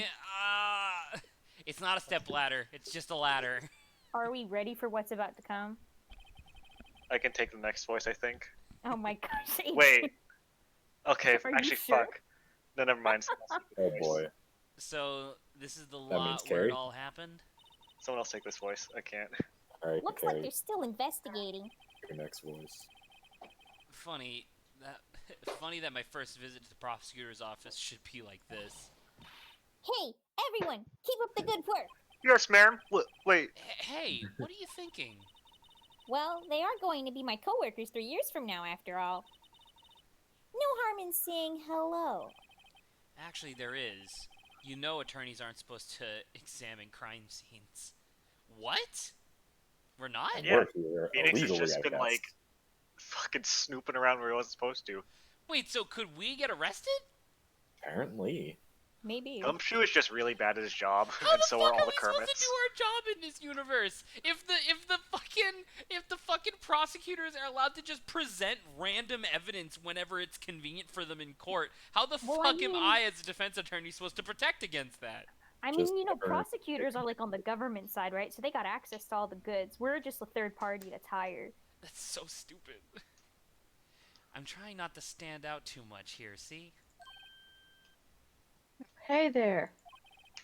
it's not a step ladder. It's just a ladder. Are we ready for what's about to come? I can take the next voice, I think. Oh my gosh. Wait. Okay, Are you actually, sure? fuck. No, never mind. Oh boy. So, this is the means lot where Carrie? it all happened? Someone else take this voice. I can't. Alright, Looks like Carrie, they're still investigating. your next voice. Funny that my first visit to the prosecutor's office should be like this. Hey, everyone, keep up the good work. Yes, ma'am. Wait. Hey, what are you thinking? Well, they are going to be my coworkers 3 years from now, after all. No harm in saying hello. Actually, there is. You know attorneys aren't supposed to examine crime scenes. What? We're not? Yeah. Work here, Phoenix has illegally, just I been guess. like fucking snooping around where he wasn't supposed to. Wait, so could we get arrested? Apparently. Maybe. Gumshoe is just really bad at his job, How and the so fuck are all are the we supposed to Kermits. do our job in this universe? If the fucking prosecutors are allowed to just present random evidence whenever it's convenient for them in court, how the Well, fuck I am mean- I as a defense attorney supposed to protect against that? I Just mean, you know, never- prosecutors are like on the government side, right? So they got access to all the goods. We're just a third party that's hired. That's so stupid. I'm trying not to stand out too much here, see? Hey there.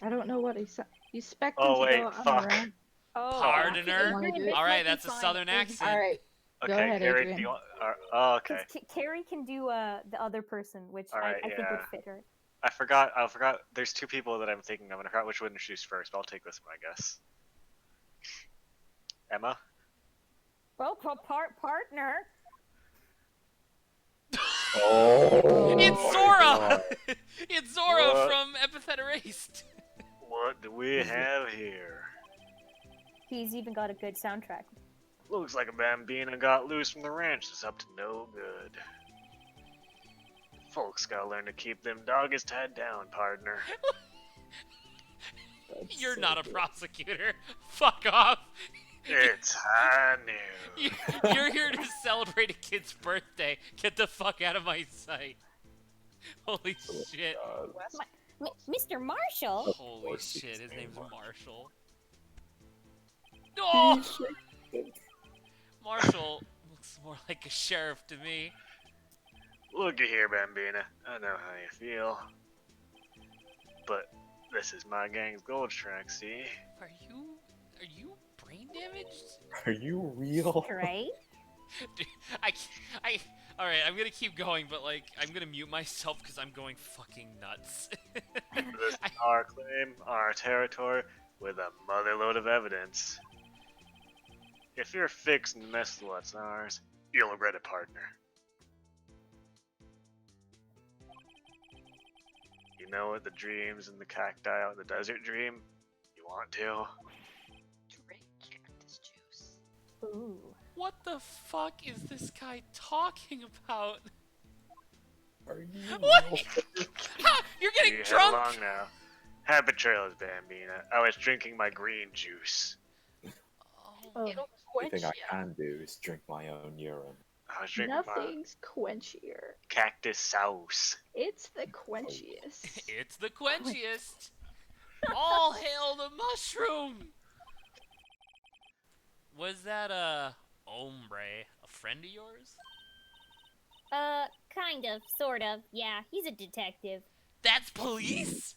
I don't know what he said. You expect him Oh, to wait, go on fuck. around? Oh, Pardoner? Adrian, this Alright, might be that's a fine. southern accent. All right. Go Okay, ahead, Carrie, Adrian. do you want... oh, okay. 'Cause Carrie can do the other person, which Alright, I think would yeah. fit her. I forgot. There's two people that I'm thinking of, and I forgot which one to introduce first, but I'll take this one, I guess. Emma? Well, partner. Oh, It's my Zora! God. It's Zora What? from Epithet Erased! What do we have here? He's even got a good soundtrack. Looks like a bambina got loose from the ranch that's up to no good. Folks gotta learn to keep them doggies tied down, partner. that's You're so not a good. prosecutor. Fuck off. It's high noon. You're here to celebrate a kid's birthday. Get the fuck out of my sight. Holy shit. God. Mr. Marshall? Of Holy course he shit, is his named name's Marshall. Marshall. No! He Marshall looks more like a sheriff to me. Looky here, Bambina. I know how you feel. But this is my gang's gold track, see? Are you brain damaged? Are you real? Right? Dude, alright, I'm gonna keep going, but like, I'm gonna mute myself because I'm going fucking nuts. This is our claim, our territory, with a motherload of evidence. If you're fixing to mess with what's ours, you'll regret it, partner. You know what the dreams and the cacti out in the desert dream? You want to? Drink cactus juice. Ooh. What the fuck is this guy talking about? Are you What? real? How? You're You getting head drunk? along now. Happy trails, Bambina. I was drinking my green juice. Oh, Oh. It'll only thing I Quenchier. can do is drink my own urine. I was drinking my Nothing's quenchier. cactus sauce. It's the quenchiest. It's the quenchiest. All hail the mushroom. Was that Ombre a friend of yours? Kind of, sort of. Yeah, he's a detective. That's police?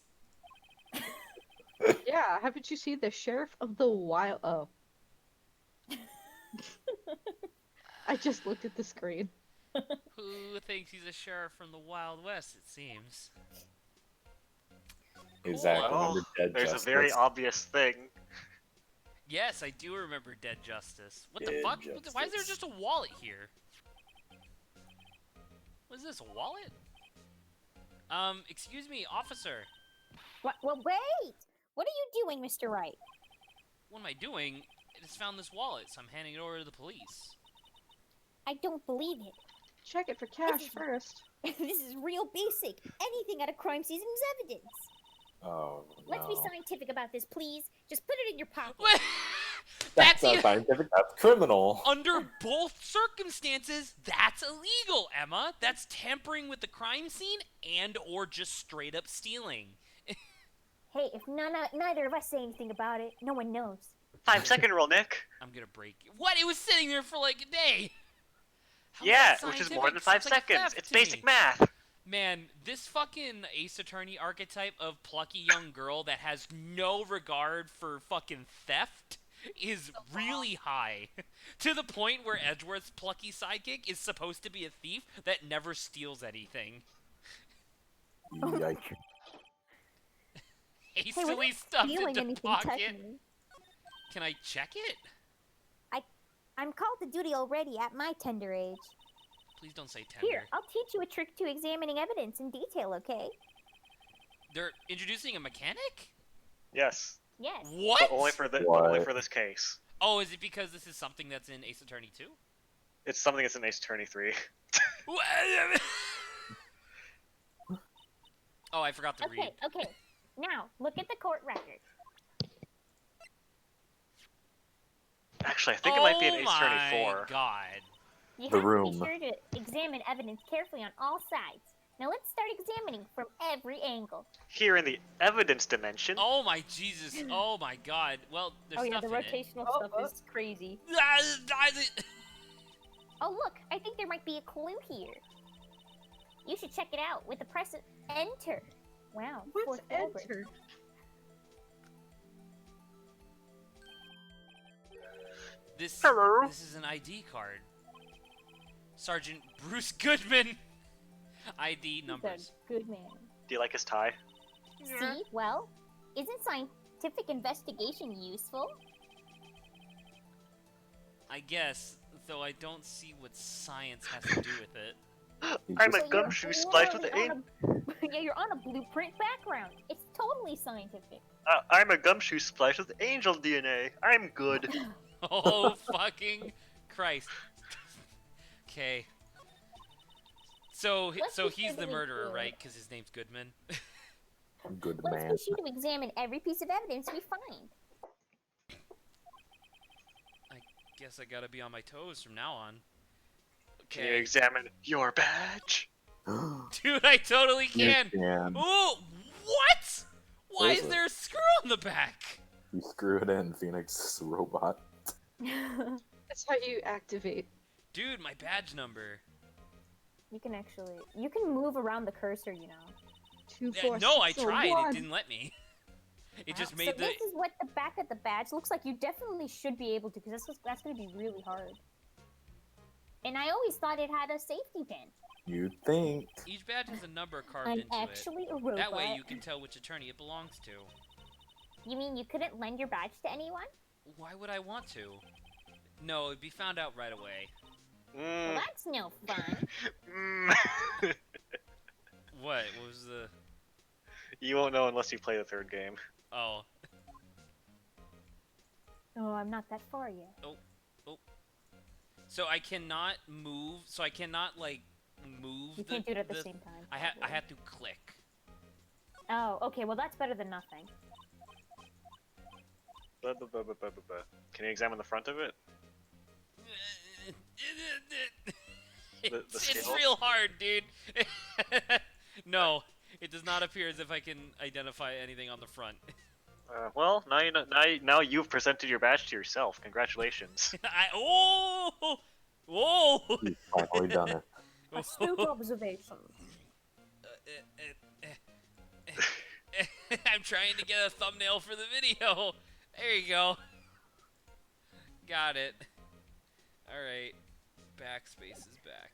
Yeah, haven't you seen the Sheriff of the Wild? Oh. I just looked at the screen. Who thinks he's a sheriff from the Wild West, it seems. Is that Well, remember Dead there's Justice? a very obvious thing. Yes, I do remember Dead Justice. What the Dead fuck? Why is there Justice. just a wallet here? What is this, a wallet? Excuse me, officer. What? Well, wait! What are you doing, Mr. Wright? What am I doing? I just found this wallet, so I'm handing it over to the police. I don't believe it. Check it for cash first. This is real basic. Anything at a crime scene is evidence. Oh, Let's be no. scientific about this, please. Just put it in your pocket. That's not e- scientific, that's criminal. Under both circumstances, that's illegal, Emma. That's tampering with the crime scene and or just straight up stealing. Hey, if neither of us say anything about it, no one knows. 5-second rule, Nick. I'm gonna break you. What? It was sitting there for like a day. How is Yeah, that which is scientific? more than 5 Sounds like seconds. theft It's to me. basic math. Man, this fucking Ace Attorney archetype of plucky young girl that has no regard for fucking theft is really high. To the point where Edgeworth's plucky sidekick is supposed to be a thief that never steals anything. Yikes. Hastily stuffed Stealing into anything, pocket. technically. Can I check it? I'm called to duty already at my tender age. Please don't say tender. Here, I'll teach you a trick to examining evidence in detail, okay? They're introducing a mechanic? Yes, Yes. What? but only for this case. Oh, is it because this is something that's in Ace Attorney 2? It's something that's in Ace Attorney 3. Oh, I forgot to read. Okay. Now, look at the court record. Actually, I think it might be in Oh Ace Attorney my 4. God. You The have room. to be sure to examine evidence carefully on all sides. Now let's start examining from every angle. Here in the evidence dimension, Oh my Jesus. Oh my God. Well, there's stuff in it. rotational stuff is crazy. Oh look, I think there might be a clue here. You should check it out with the press of enter. Wow. What's fourth forward. enter? This Hello. is an ID card. Sergeant Bruce Goodman. ID numbers. Good man. do you like his tie? See, well, isn't scientific investigation useful? I guess, though I don't see what science has to do with it. I'm So a you're gumshoe spliced with literally an yeah, you're on a blueprint background. It's totally scientific. I'm a gumshoe spliced with angel DNA. I'm good. Oh, fucking Christ. Okay. So Let's be he's the really murderer, clear. right? Because his name's Goodman. Good Let's man. be sure to examine every piece of evidence we find. Guess I gotta be on my toes from now on. Can you Okay. examine your badge? Dude, I totally You can. can. Oh, what? Why What is is there a screw on the back? You screw it in, Phoenix robot. That's how you activate. Dude, my badge number. You can move around the cursor, you know. 2, Yeah, 4, no, I 6, tried. 1. It didn't let me. It just Wow. made so the. this is what the back of the badge looks like. You definitely should be able to, because that's going to be really hard. And I always thought it had a safety pin. You'd think. Each badge has a number carved I'm into actually a it. robot. That way you can tell which attorney it belongs to. You mean you couldn't lend your badge to anyone? Why would I want to? No, it'd be found out right away. Well, that's no fun. What? What was the? You won't know unless you play the third game. Oh. Oh, I'm not that far yet. So I cannot move. So I cannot like move. You can't do it at the same time. I probably. had to click. Oh, okay. Well, that's better than nothing. Can you examine the front of it? The It's scale? real hard, dude. No, it does not appear as if I can identify anything on the front. Well, now you know, now you've presented your badge to yourself. Congratulations. Whoa! He's finally done it. Astute observation. I'm trying to get a thumbnail for the video. There you go. Got it. Alright. Backspace is back.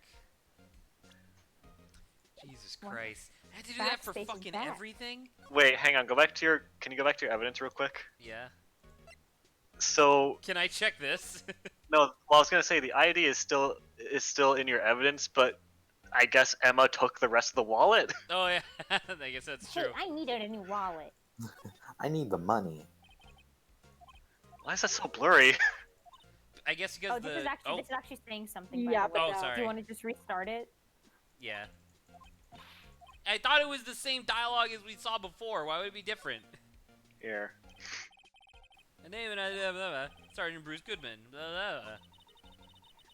Jesus What? Christ. I had to do that for Backspace is fucking back. everything? Wait, hang on. Go back to your. Can you go back to your evidence real quick? Yeah. So Can I check this? no. Well, I was gonna say the ID is still in your evidence, but I guess Emma took the rest of the wallet. Oh yeah, I guess that's Hey, true. I needed a new wallet. I need the money. Why is that so blurry? I guess because Oh, this is actually saying something. By Yeah, the way. but Oh, now- sorry. Do you want to just restart it? Yeah. I thought it was the same dialogue as we saw before. Why would it be different? Here. And name Sergeant Bruce Goodman. Blah, blah, blah.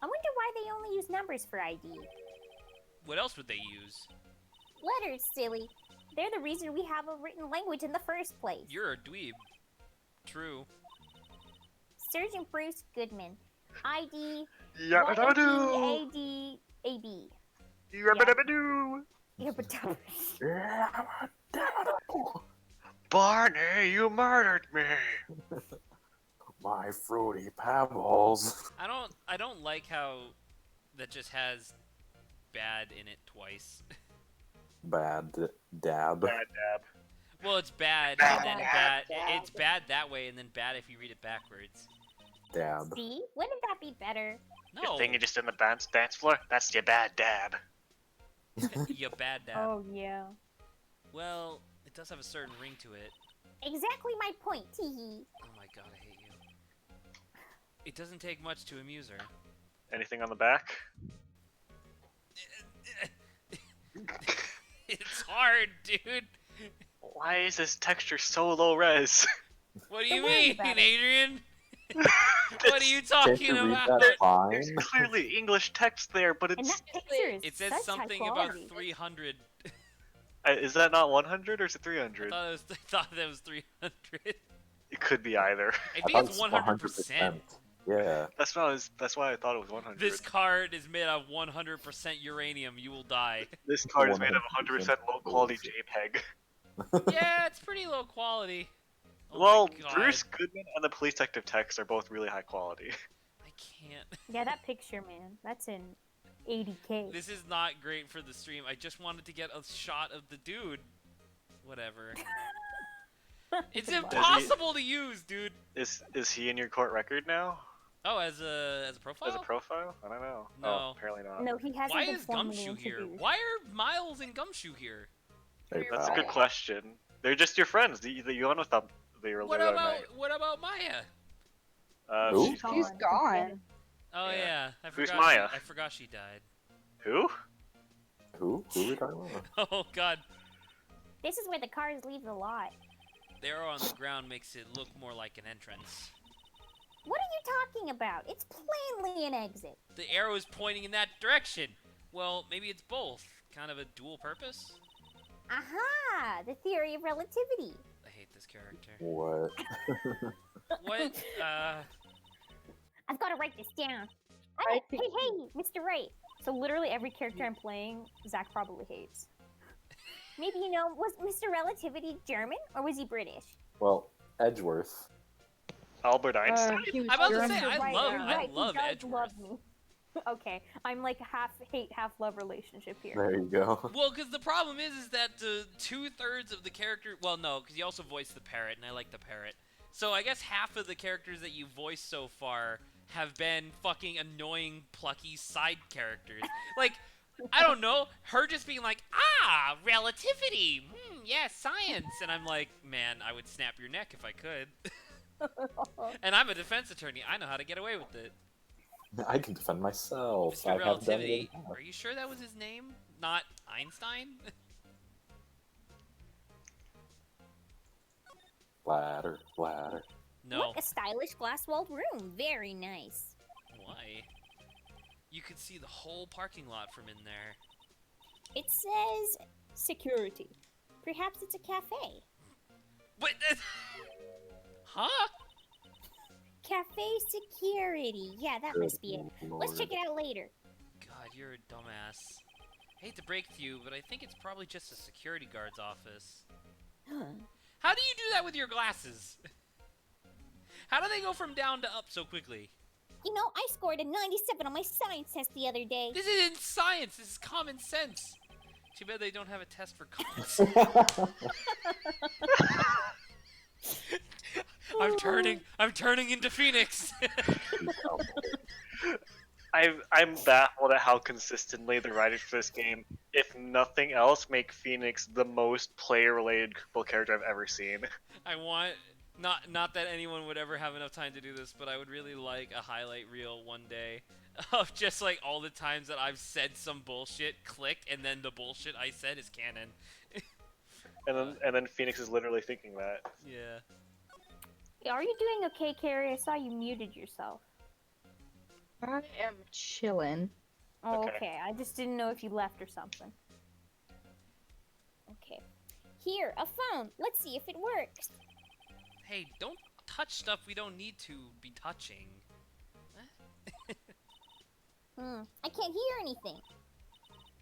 I wonder why they only use numbers for ID. What else would they use? Letters, silly. They're the reason we have a written language in the first place. You're a dweeb. True. Sergeant Bruce Goodman. ID Yabba-dabba-doo! AD. Yabba-dabba-doo! Yeah, but Barney, you murdered me. My fruity pebbles. I don't like how that just has bad in it twice. Bad dab. Bad dab. Well, it's bad Bad, and then bad, bad. bad. It's bad that way and then bad if you read it backwards. Dab. see, wouldn't that be better? No. Good thing you just in the dance floor. That's your bad dab. You bad dab. Oh yeah. Well, it does have a certain ring to it. Exactly my point. Teehee. Oh my god, I hate you. It doesn't take much to amuse her. Anything on the back? It's hard, dude. Why is this texture so low res? What do you Don't worry mean, about it. Adrian? What are you Can't talking you read about? that fine? There's clearly English text there, but And it's. that picture is It says such something high about quality. 300. Is that not 100 or is it I 300? thought that was 300. It could be either. I I think thought it's it's 100%. Yeah. That's why I thought it was 100. This card is made of 100% uranium. You will die. This card is made of 100% 100% low quality JPEG. Yeah, it's pretty low quality. Oh Well, my God. Bruce Goodman and the police detective text are both really high quality. I can't. Yeah, that picture, man. That's in 80K. This is not great for the stream. I just wanted to get a shot of the dude. Whatever. It's impossible to use, dude. Is he in your court record now? Oh, as a profile? As a profile? I don't know. No. Oh, apparently not. No, he hasn't Why been is formally Gumshoe here? introduced. Why are Miles and Gumshoe here? Hey, That's a pal. good question. They're just your friends. You went with them the other What about Maya? night. Who? She's gone. Oh Yeah. yeah, I Who's forgot. Maya? I forgot she died. Who? Who? Who are we talking about? Oh God, This is where the cars leave the lot. the arrow on the ground makes it look more like an entrance. What are you talking about? It's plainly an exit. The arrow is pointing in that direction. Well, maybe it's both. Kind of a dual purpose. Aha! The theory of relativity. I hate this character. What? What? I've got to write this down. I Hey, Mr. Wright. So literally every character I'm playing, Zach probably hates. Maybe you know, was Mr. Relativity German or was he British? Well, Edgeworth. Albert Einstein? He was I'm about to German. say, I Right, love- you're I right, love he does Edgeworth. love me. Okay, I'm like half hate, half love relationship here. There you go. Well, because the problem is that 2/3 of the character. Well, no, because you also voiced the parrot, and I like the parrot. So I guess half of the characters that you voiced so far have been fucking annoying, plucky side characters. Like, I don't know, her just being like, relativity, yeah, science, and I'm like, man, I would snap your neck if I could. And I'm a defense attorney. I know how to get away with it. I can defend myself. Mr. I have done it. Relativity, in the are you sure that was his name? Not Einstein? Ladder, ladder. No. What a stylish glass-walled room. Very nice. Why? You could see the whole parking lot from in there. It says security. Perhaps it's a cafe. What? Huh? Cafe security. Yeah, that must be it. Let's check it out later. God, you're a dumbass. Hate to break to you, but I think it's probably just a security guard's office. How do you do that with your glasses? How do they go from down to up so quickly? You know, I scored a 97 on my science test the other day. This isn't science, this is common sense. Too bad they don't have a test for common sense. I'm turning into Phoenix. I'm baffled at how consistently the writers for this game, if nothing else, make Phoenix the most player-related character I've ever seen. I want not that anyone would ever have enough time to do this, but I would really like a highlight reel one day of just like all the times that I've said some bullshit, clicked, and then the bullshit I said is canon. And then Phoenix is literally thinking that. Yeah. Are you doing okay, Carrie? I saw you muted yourself. I am chilling. Oh, Okay. okay. I just didn't know if you left or something. Okay. Here, a phone. Let's see if it works. Hey, don't touch stuff we don't need to be touching. I can't hear anything.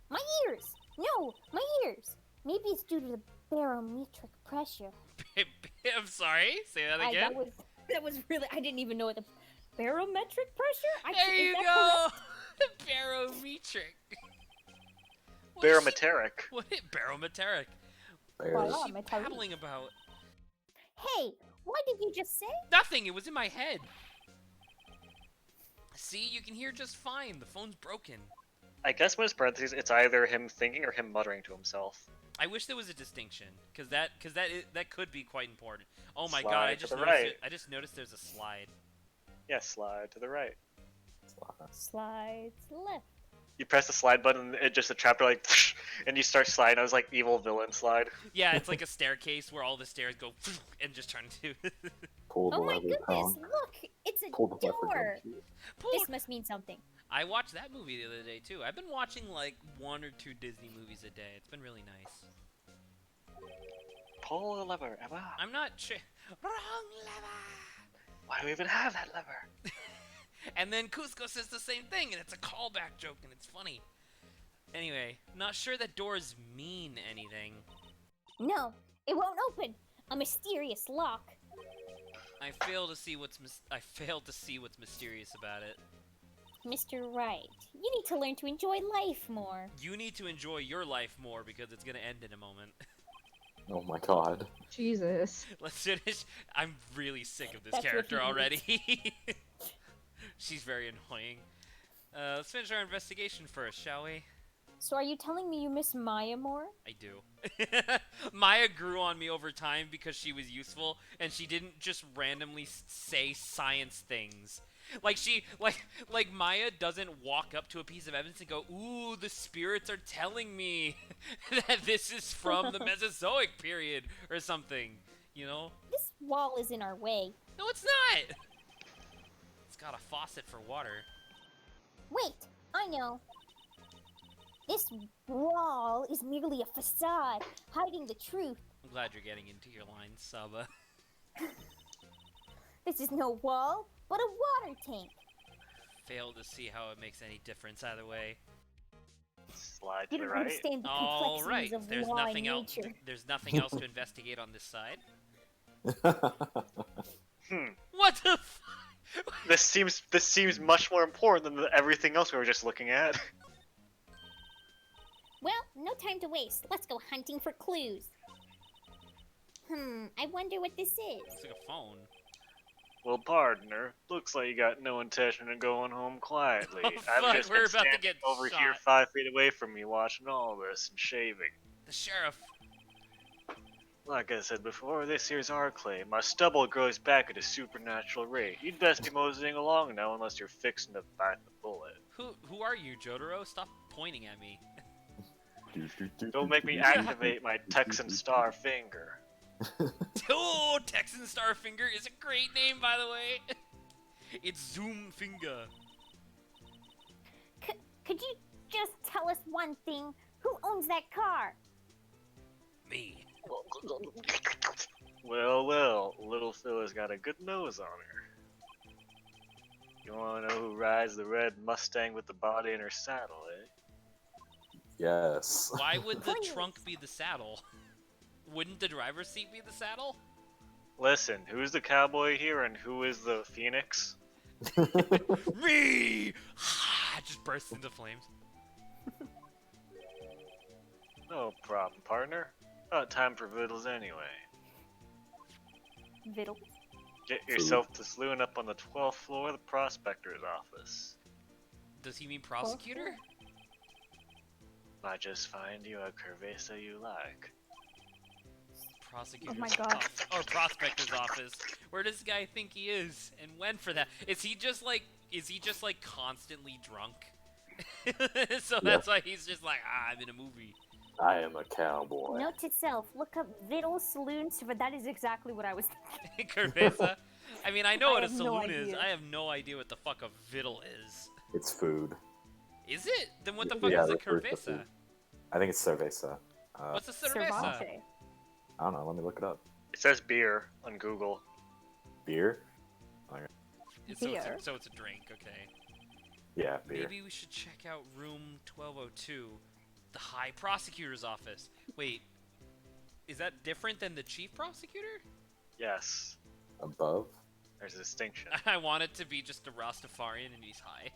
My ears! No, my ears! Maybe it's due to the barometric pressure. I'm sorry. Say that again. That was really. I didn't even know what the barometric pressure. There you go. Barometric. Barometeric. What is barometeric? Bears. What is Wow, she metallic. babbling about? Hey, what did you just say? Nothing. It was in my head. See, you can hear just fine. The phone's broken. I guess with parentheses, it's either him thinking or him muttering to himself. I wish there was a distinction, because that could be quite important. Oh my Slide god! to the right. I just noticed there's a slide. Yeah, slide to the right. Slide to the left. You press the slide button, and it just a chapter like, and you start sliding. I was like evil villain slide. Yeah, it's like a staircase where all the stairs go and just turn to. Pull the Oh my lever goodness! down. Look, it's a Pull the lever door. down. This must mean something. I watched that movie the other day too. I've been watching like 1 or 2 Disney movies a day. It's been really nice. Pull the lever, Emma. I'm not sure. Wrong lever. Why do we even have that lever? And then Cusco says the same thing, and it's a callback joke, and it's funny. Anyway, not sure that doors mean anything. No, it won't open. A mysterious lock. I fail to see what's mysterious about it. Mr. Right, you need to learn to enjoy life more. You need to enjoy your life more because it's gonna end in a moment. Oh my god. Jesus. Let's finish. I'm really sick of this That's what character he already. She's very annoying. Let's finish our investigation first, shall we? So are you telling me you miss Maya more? I do. Maya grew on me over time because she was useful, and she didn't just randomly say science things. Like Maya doesn't walk up to a piece of evidence and go, "Ooh, the spirits are telling me that this is from the Mesozoic period or something." You know? This wall is in our way. No, it's not. It's got a faucet for water. Wait, I know. This wall is merely a facade, hiding the truth. I'm glad you're getting into your line, Saba. This is no wall, but a water tank. Fail to see how it makes any difference either way. Slide You to the don't right. understand the All complexities right. of There's law nothing and else. nature. There's nothing else to investigate on this side. Hmm. What the? This seems much more important than everything else we were just looking at. Well, no time to waste. Let's go hunting for clues. I wonder what this is. It's like a phone. Well, partner, looks like you got no intention of going home quietly. Oh, I've fuck, just we're been about to standing get over shot. here 5 feet away from you watching all this and shaving. The sheriff. Like I said before, this here's our claim. My stubble grows back at a supernatural rate. You'd best be moseying along now unless you're fixing to bite the bullet. Who are you, Jotaro? Stop pointing at me. Don't make me activate my Texan Star finger. Oh, Texan Starfinger is a great name, by the way. It's Zoom Finger. Could you just tell us one thing? Who owns that car? Me. Well, little Phil's got a good nose on her. You wanna know who rides the red Mustang with the body in her saddle, eh? Yes. Why would the Please. trunk be the saddle? Wouldn't the driver's seat be the saddle? Listen, who's the cowboy here and who is the phoenix? Me! Just bursts into flames. No problem, partner. About time for vittles anyway. Vittles. Get yourself to saloon up on the 12th floor of the prospector's office. Does he mean prosecutor? Might just find you a cerveza you like. Prosecutor's Oh my God. office. Or prospector's office. Where does this guy think he is? And when for that? Is he just like constantly drunk? So that's why he's just like, I'm in a movie. I am a cowboy. Note to self, look up Vittles Saloons, but that is exactly what I was thinking. Cerveza? I mean, I know I what a have no saloon is. idea. I have no idea what the fuck a vittle is. It's food. Is it? Then what the fuck Yeah, is a that's where it's the cerveza? food. I think it's cerveza. What's a cerveza? Cervante. I don't know. Let me look it up. It says beer on Google. Beer? Beer. So it's a drink, okay. Yeah, beer. Maybe we should check out room 1202, the High Prosecutor's office. Wait, is that different than the Chief Prosecutor? Yes, Above? there's a distinction. I want it to be just a Rastafarian and he's high.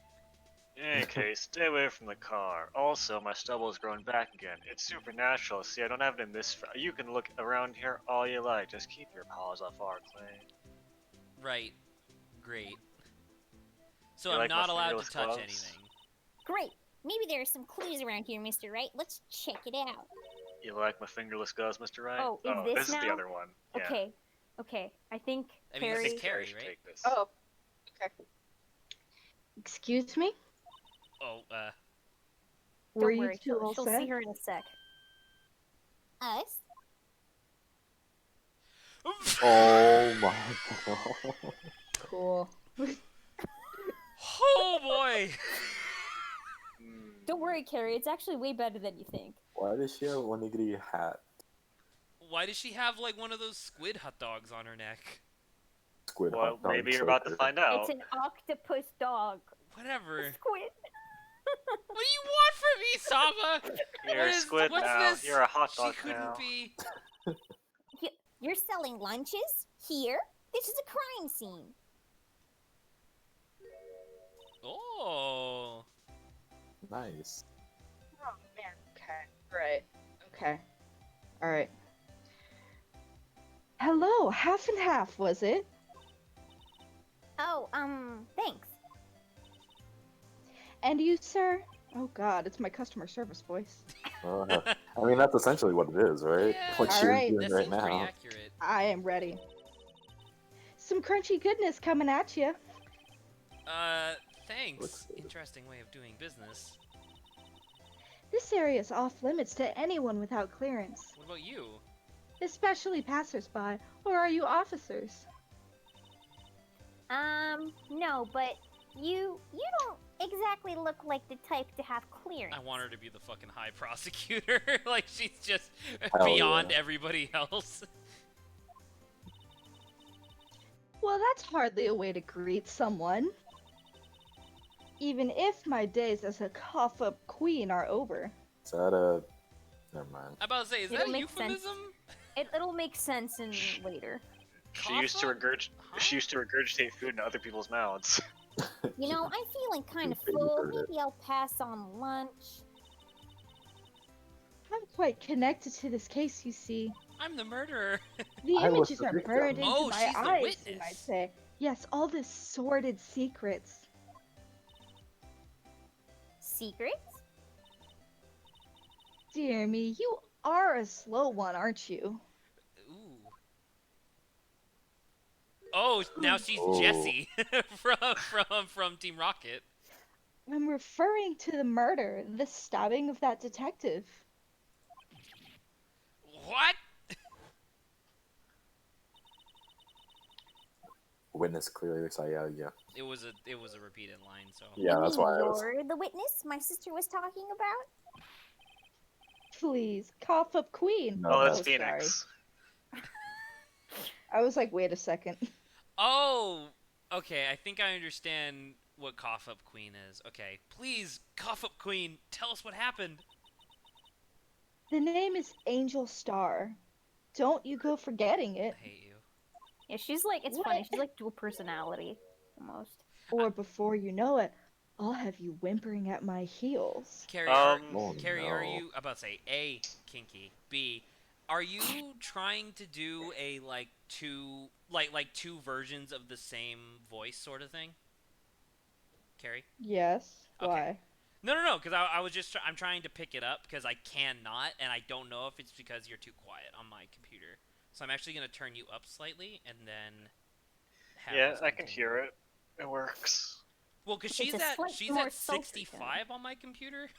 In any case, stay away from the car. Also, my stubble is growing back again. It's supernatural. See, I don't have it in this. You can look around here all you like. Just keep your paws off our claim. Right. Great. So You I'm like my not allowed to fingerless touch gloves? anything. Great. Maybe there are some clues around here, Mr. Wright. Let's check it out. You like my fingerless gloves, Mr. Wright? Oh, is this is the now? other one. Yeah. Okay. Okay. I think I mean, this Carrie. is Carrie, should right? Take this. Oh, okay. Excuse me? Oh, Were Don't you worry. two all She'll set? see her in a sec. Us? Oh my god. Cool. oh boy! Hmm. Don't worry, Carrie. It's actually way better than you think. Why does she have a onigiri hat? Why does she have like one of those squid hot dogs on her neck? Squid Well, hot dog maybe you're about to choker. find out. It's an octopus dog. Whatever. Squid. What do you want from me, Saba? You're a squid what's now. this? You're a hot dog She couldn't now. be. You're selling lunches? Here? This is a crime scene. Oh. Nice. Oh man. Okay. Right. Okay. All right. Hello. Half and half, was it? Oh, thanks. And you, sir? Oh God, it's my customer service voice. I mean, that's essentially what it is, right? Yeah. What she's Alright. doing That right seems pretty now. accurate. I am ready. Some crunchy goodness coming at you. Thanks. Looks good. Interesting way of doing business. This area is off limits to anyone without clearance, What about you? especially passersby. Or are you officers? No, but you don't exactly look like the type to have clearance. I want her to be the fucking high prosecutor. Like she's just Hell beyond yeah. everybody else. Well, that's hardly a way to greet someone. Even if my days as a cough-up queen are over. Is that a... Never mind. I'm about to say, is It'll that a make sense. euphemism? It'll make sense in later. She used to regurgitate food into other people's mouths. You know, I'm feeling kind of Maybe full. heard it. Maybe I'll pass on lunch. I'm quite connected to this case, you see. I'm the murderer. The I was images the are victim. burned into Oh, my she's the eyes, witness. you might say. Yes, all the sordid secrets. Secrets? Dear me, you are a slow one, aren't you? Ooh. Oh, now she's Oh. Jessie from Team Rocket. I'm referring to the murder, the stabbing of that detective. What? Witness clearly looks like, yeah. It was a repeated line, so. Yeah, You that's mean why I was. you're the witness my sister was talking about? Please, cough up queen. No, Oh, that's Oh, Phoenix. I was like, wait a second. Oh, okay. I think I understand what Cough Up Queen is. Okay, please, Cough Up Queen, tell us what happened. The name is Angel Star. Don't you go forgetting it. I hate you. Yeah, she's like, it's What? funny. She's like dual personality, almost. Or before you know it, I'll have you whimpering at my heels. Carrie, are, Oh, Carrie, no. are you about to say A, kinky, B, are you trying to do a like two versions of the same voice sort of thing? Carrie? Yes. Okay. Why? No, because I was just I'm trying to pick it up because I cannot, and I don't know if it's because you're too quiet on my computer. So I'm actually gonna turn you up slightly and then have Yeah, us I can continue. hear it. It works. Well, because It's a slight she's more at sultry 65 on my computer,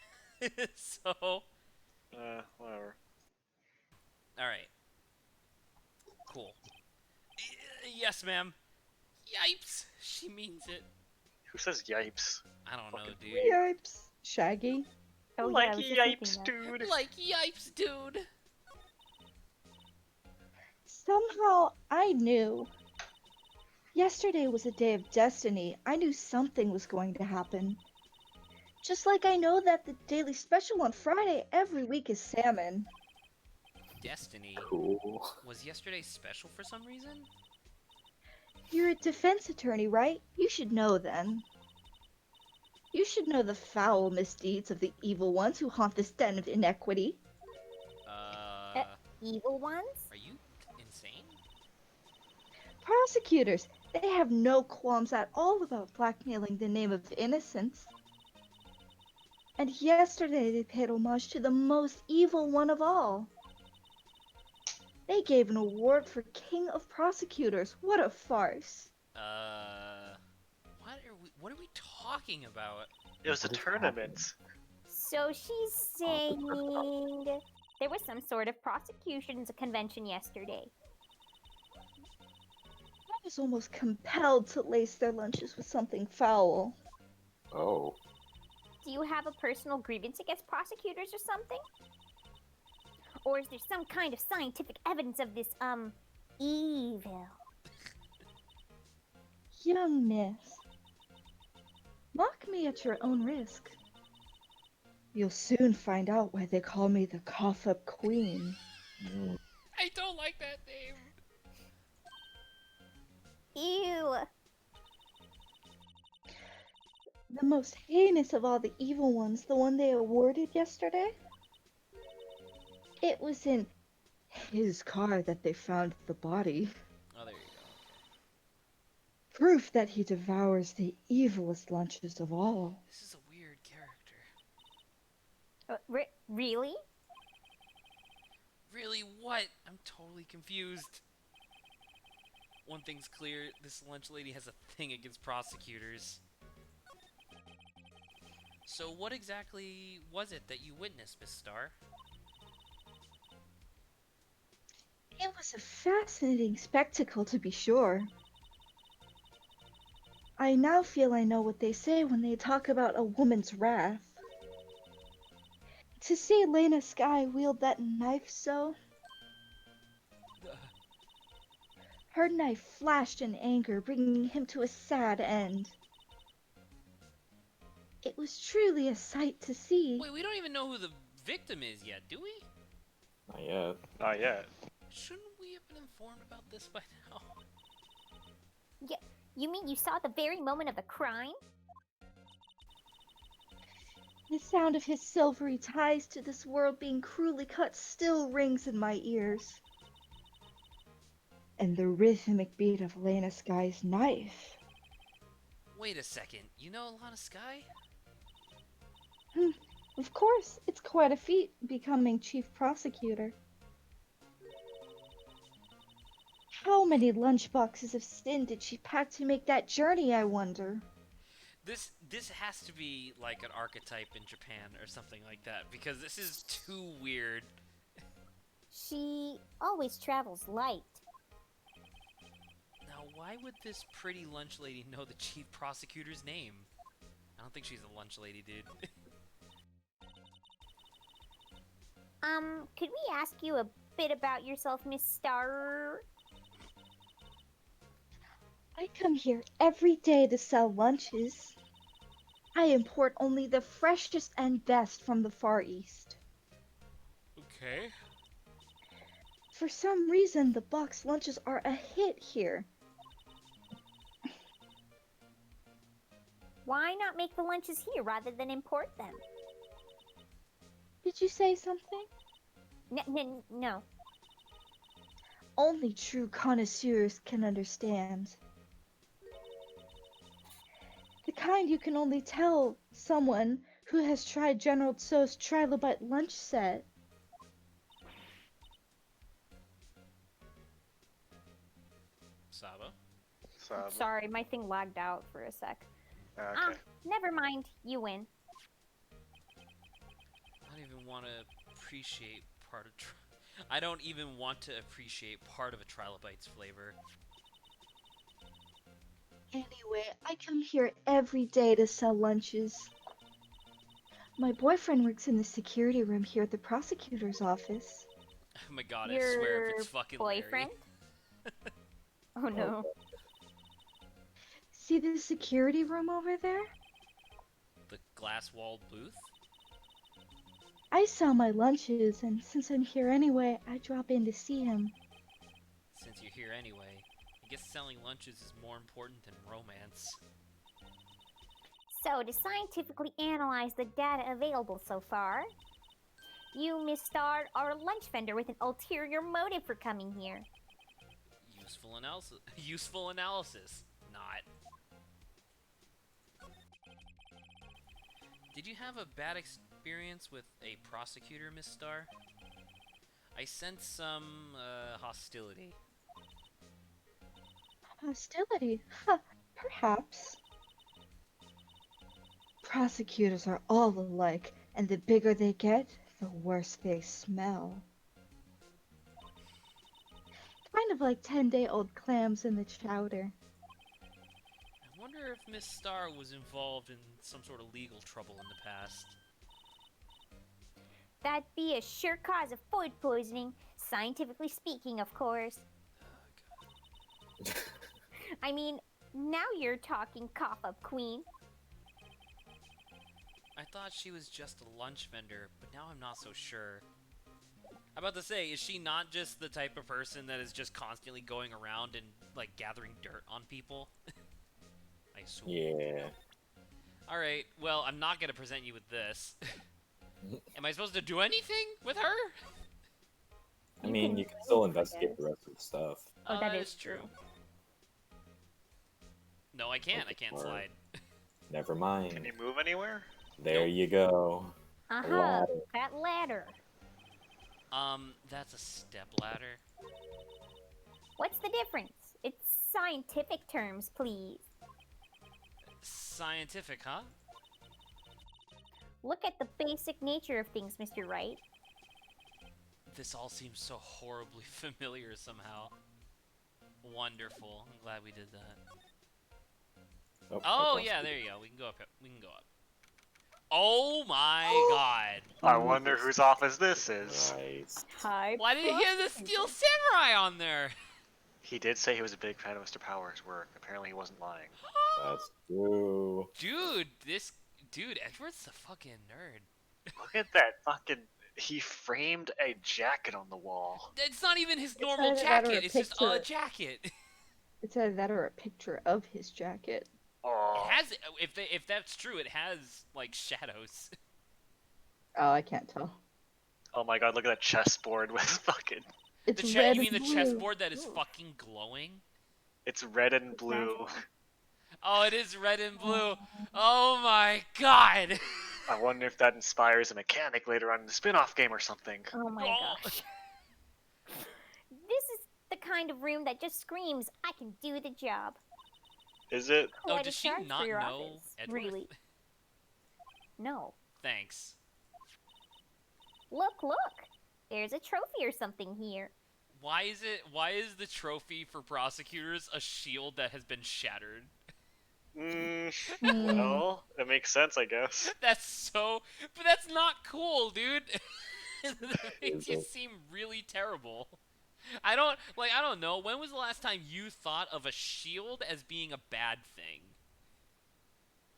so all Whatever. right, cool. Yes, ma'am. Yipes, she means it. Who says yipes? I don't know, Fucking dude. Yipes. Shaggy. Oh like yeah, I was just thinking yipes, that. dude. Like yipes, dude. Somehow I knew. Yesterday was a day of destiny. I knew something was going to happen. Just like I know that the daily special on Friday every week is salmon. Destiny Cool. was yesterday special for some reason. You're a defense attorney, right? You should know then. You should know the foul misdeeds of the evil ones who haunt this den of inequity. Evil ones? Are you insane? Prosecutors, they have no qualms at all about blackmailing the name of innocence. And yesterday they paid homage to the most evil one of all. They gave an award for King of Prosecutors. What a farce. What are we talking about? It was a What is tournament. So she's saying there was some sort of prosecutions convention yesterday. I was almost compelled to lace their lunches with something foul. Oh. Do you have a personal grievance against prosecutors or something? Or is there some kind of scientific evidence of this, evil? Young miss, mock me at your own risk. You'll soon find out why they call me the Cough-Up Queen. Mm. I don't like that name. Ew. The most heinous of all the evil ones, the one they awarded yesterday? It was in his car that they found the body. Oh, there you go. Proof that he devours the evilest lunches of all. This is a weird character. Really? Really, what? I'm totally confused. One thing's clear, this lunch lady has a thing against prosecutors. So what exactly was it that you witnessed, Miss Starr? It was a fascinating spectacle, to be sure. I now feel I know what they say when they talk about a woman's wrath. To see Lena Sky wield that knife so... Her knife flashed in anger, bringing him to a sad end. It was truly a sight to see. Wait, we don't even know who the victim is yet, do we? Not yet. Not yet. Shouldn't we have been informed about this by now? You mean you saw the very moment of the crime? The sound of his silvery ties to this world being cruelly cut still rings in my ears. And the rhythmic beat of Lena Sky's knife. Wait a second, you know Alana Sky? Of course, it's quite a feat becoming chief prosecutor. How many lunchboxes of sin did she pack to make that journey, I wonder? This has to be like an archetype in Japan or something like that, because this is too weird. She always travels light. Now why would this pretty lunch lady know the chief prosecutor's name? I don't think she's a lunch lady, dude. Could we ask you a bit about yourself, Miss Star? I come here every day to sell lunches. I import only the freshest and best from the Far East. Okay. For some reason, the box lunches are a hit here. Why not make the lunches here rather than import them? Did you say something? No. Only true connoisseurs can understand. The kind you can only tell someone who has tried General Tso's Trilobite lunch set. Saba? Sorry, my thing lagged out for a sec. Okay. Never mind. You win. I don't even want to appreciate part of. I don't even want to appreciate part of a Trilobite's flavor. Anyway, I come here every day to sell lunches. My boyfriend works in the security room here at the prosecutor's office. Oh my god, I Your swear if it's fucking boyfriend? Oh no. See the security room over there? Larry. The glass-walled booth? I sell my lunches, and since I'm here anyway, I drop in to see him. Since you're here anyway, I guess selling lunches is more important than romance. So, to scientifically analyze the data available so far, you, Miss Star, are a lunch vendor with an ulterior motive for coming here. Useful analysis. Useful analysis. Not. Did you have a bad experience with a prosecutor, Miss Star? I sense some, hostility. Hostility? Huh, perhaps. Prosecutors are all alike, and the bigger they get, the worse they smell. Kind of like 10-day-old clams in the chowder. I wonder if Miss Star was involved in some sort of legal trouble in the past. That'd be a sure cause of food poisoning, scientifically speaking, of course. I mean, now you're talking, cough up queen. I thought she was just a lunch vendor, but now I'm not so sure. I'm about to say, is she not just the type of person that is just constantly going around and, like, gathering dirt on people? I assume. Yeah. Alright, well, I'm not gonna present you with this. Am I supposed to do anything with her? I mean, you can still investigate the rest of the stuff. Oh, that is is true. No, I can't. I can't Or- slide. Never mind. Can you move anywhere? There Nope. you go. Uh-huh, Ladder. that ladder. That's a step ladder. What's the difference? It's scientific terms, please. Scientific, huh? Look at the basic nature of things, Mr. Wright. This all seems so horribly familiar somehow. Wonderful. I'm glad we did that. Oh, okay. yeah, there you go. We can go up. We can go up. Oh my god. I wonder whose office this is. Nice. Hi. Why did he have the Steel Samurai on there? He did say he was a big fan of Mr. Power's work. Apparently he wasn't lying. That's true. Dude, Edward's a fucking nerd. Look at that fucking... He framed a jacket on the wall. It's not even his normal either that or a jacket, it's just a picture. jacket. It's either that or a picture of his jacket. Oh, It has, if that's true, it has, like, shadows. Oh, I can't tell. oh my god, look at that chessboard with fucking... It's The red you mean the and blue. chessboard that is Ooh. fucking glowing? It's red and blue. Oh, it is red and blue. Oh my god! I wonder if that inspires a mechanic later on in the spin-off game or something. Oh my Oh. gosh. This is the kind of room that just screams, I can do the job. Is it? Oh, Quite a does she charge not for your know office, Edward? really. No. Thanks. Look, look. There's a trophy or something here. Why is the trophy for prosecutors a shield that has been shattered? Well, it makes sense, I guess. But that's not cool, dude. That makes Is you it? seem really terrible. I don't know. When was the last time you thought of a shield as being a bad thing?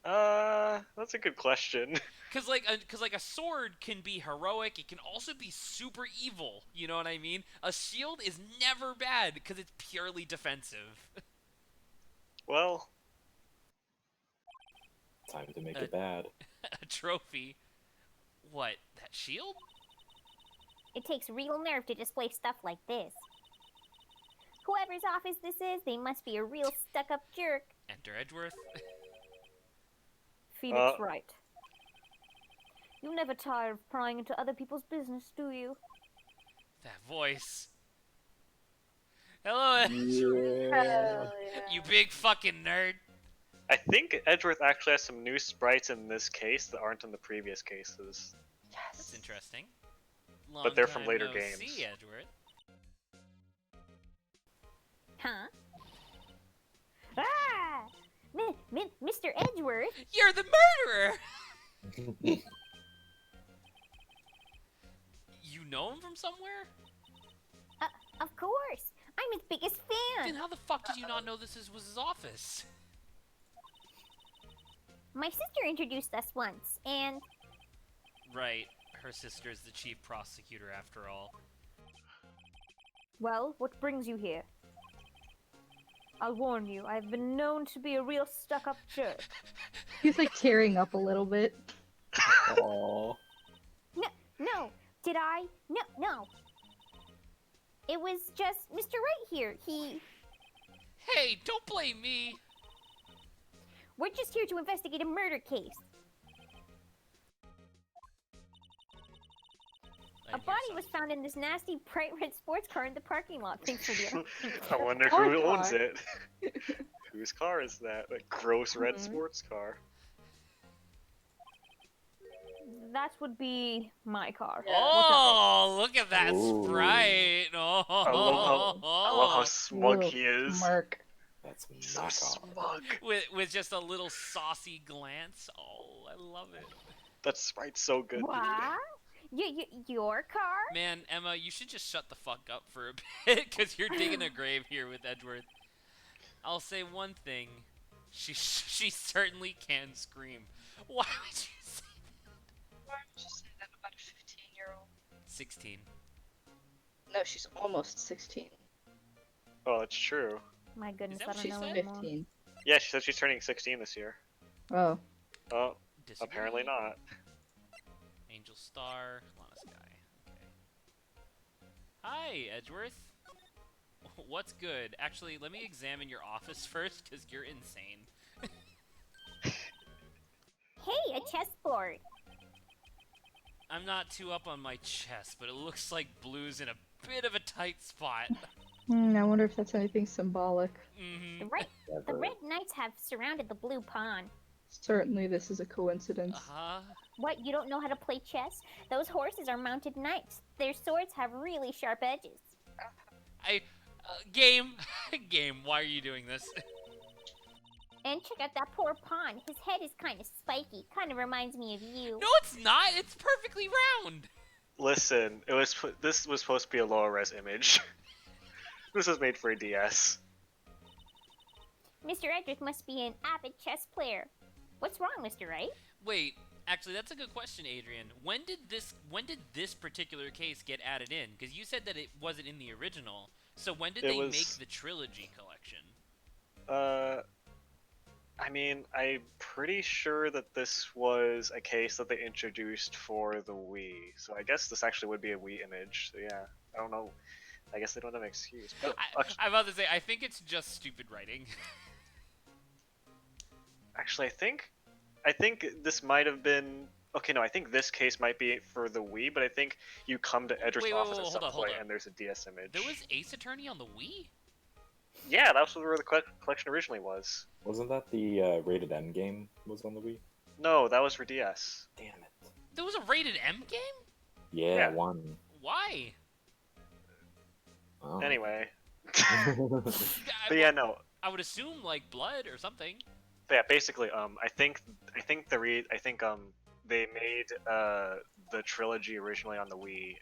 That's a good question. Cause like a sword can be heroic, it can also be super evil. You know what I mean? A shield is never bad because it's purely defensive. Well, Time to make it bad. A trophy. What? That shield? It takes real nerve to display stuff like this. Whoever's office this is, they must be a real stuck-up jerk. Enter Edgeworth. Phoenix right. You never tire of prying into other people's business, do you? That voice. Hello, Yeah. you big fucking nerd. I think Edgeworth actually has some new sprites in this case that aren't in the previous cases. That's interesting. Long But they're from time later no games. See, Edgeworth. Huh? Ah! Mr. Edgeworth? You're the murderer! You know him from somewhere? Of course. I'm his biggest fan. Then how the fuck did you not know was his office? My sister introduced us once, and Right. Her sister is the chief prosecutor after all. Well, what brings you here? I'll warn you, I've been known to be a real stuck-up jerk. He's like tearing up a little bit. Aww. no, did I? No. It was just Mr. Right here. Hey, don't blame me! We're just here to investigate a murder case. A body was found in this nasty bright red sports car in the parking lot. Thanks for the I wonder Our who owns car. it. Whose car is that? A gross red sports car. That would be my car. Oh, look at that Ooh. sprite! Oh, I love how smug Little he is. Smirk. That's He's so my car. smug. with just a little saucy glance. Oh, I love it. That sprite's so good, dude. What? Your car? Man, Emma, you should just shut the fuck up for a bit, because you're digging a grave here with Edgeworth. I'll say one thing. She certainly can scream. Why would you say Why would you say that about a 15-year-old? 16? No, she's almost 16. Oh, that's true. My goodness, that I what don't she know said? anymore. 15. Yeah, she said she's turning 16 this year. Oh. Oh, Disagree. apparently not. Angel Star, Lana Sky. Okay. Hi, Edgeworth. What's good? Actually, let me examine your office first, because you're insane. Hey, a chessboard. I'm not too up on my chess, but it looks like Blue's in a bit of a tight spot. I wonder if that's anything symbolic. The Never. red knights have surrounded the blue pawn. Certainly this is a coincidence. Uh-huh. What, you don't know how to play chess? Those horses are mounted knights. Their swords have really sharp edges. Game, why are you doing this? And check out that poor pawn. His head is kind of spiky. Kind of reminds me of you. No, it's not. It's perfectly round. Listen, this was supposed to be a lower res image. This was made for a DS. Mr. Edric must be an avid chess player. What's wrong, Mr. Wright? Wait, actually, that's a good question, Adrian. When did this particular case get added in? Because you said that it wasn't in the original. So when did they make the Trilogy collection? I mean, I'm pretty sure that this was a case that they introduced for the Wii. So I guess this actually would be a Wii image. So yeah, I don't know. I guess they don't have an excuse. But, I'm about to say, I think it's just stupid writing. actually, I think this might have been. Okay, no, I think this case might be for the Wii, but I think you come to Edgeworth's office at some point and there's a DS image. There was Ace Attorney on the Wii? Yeah, that was where the collection originally was. Wasn't that the rated M game was on the Wii? No, that was for DS. Damn it. There was a rated M game? Yeah, Yeah. one. Why? Oh. Anyway, I, but yeah, no. I would assume like blood or something. But yeah, basically, I think they made the trilogy originally on the Wii,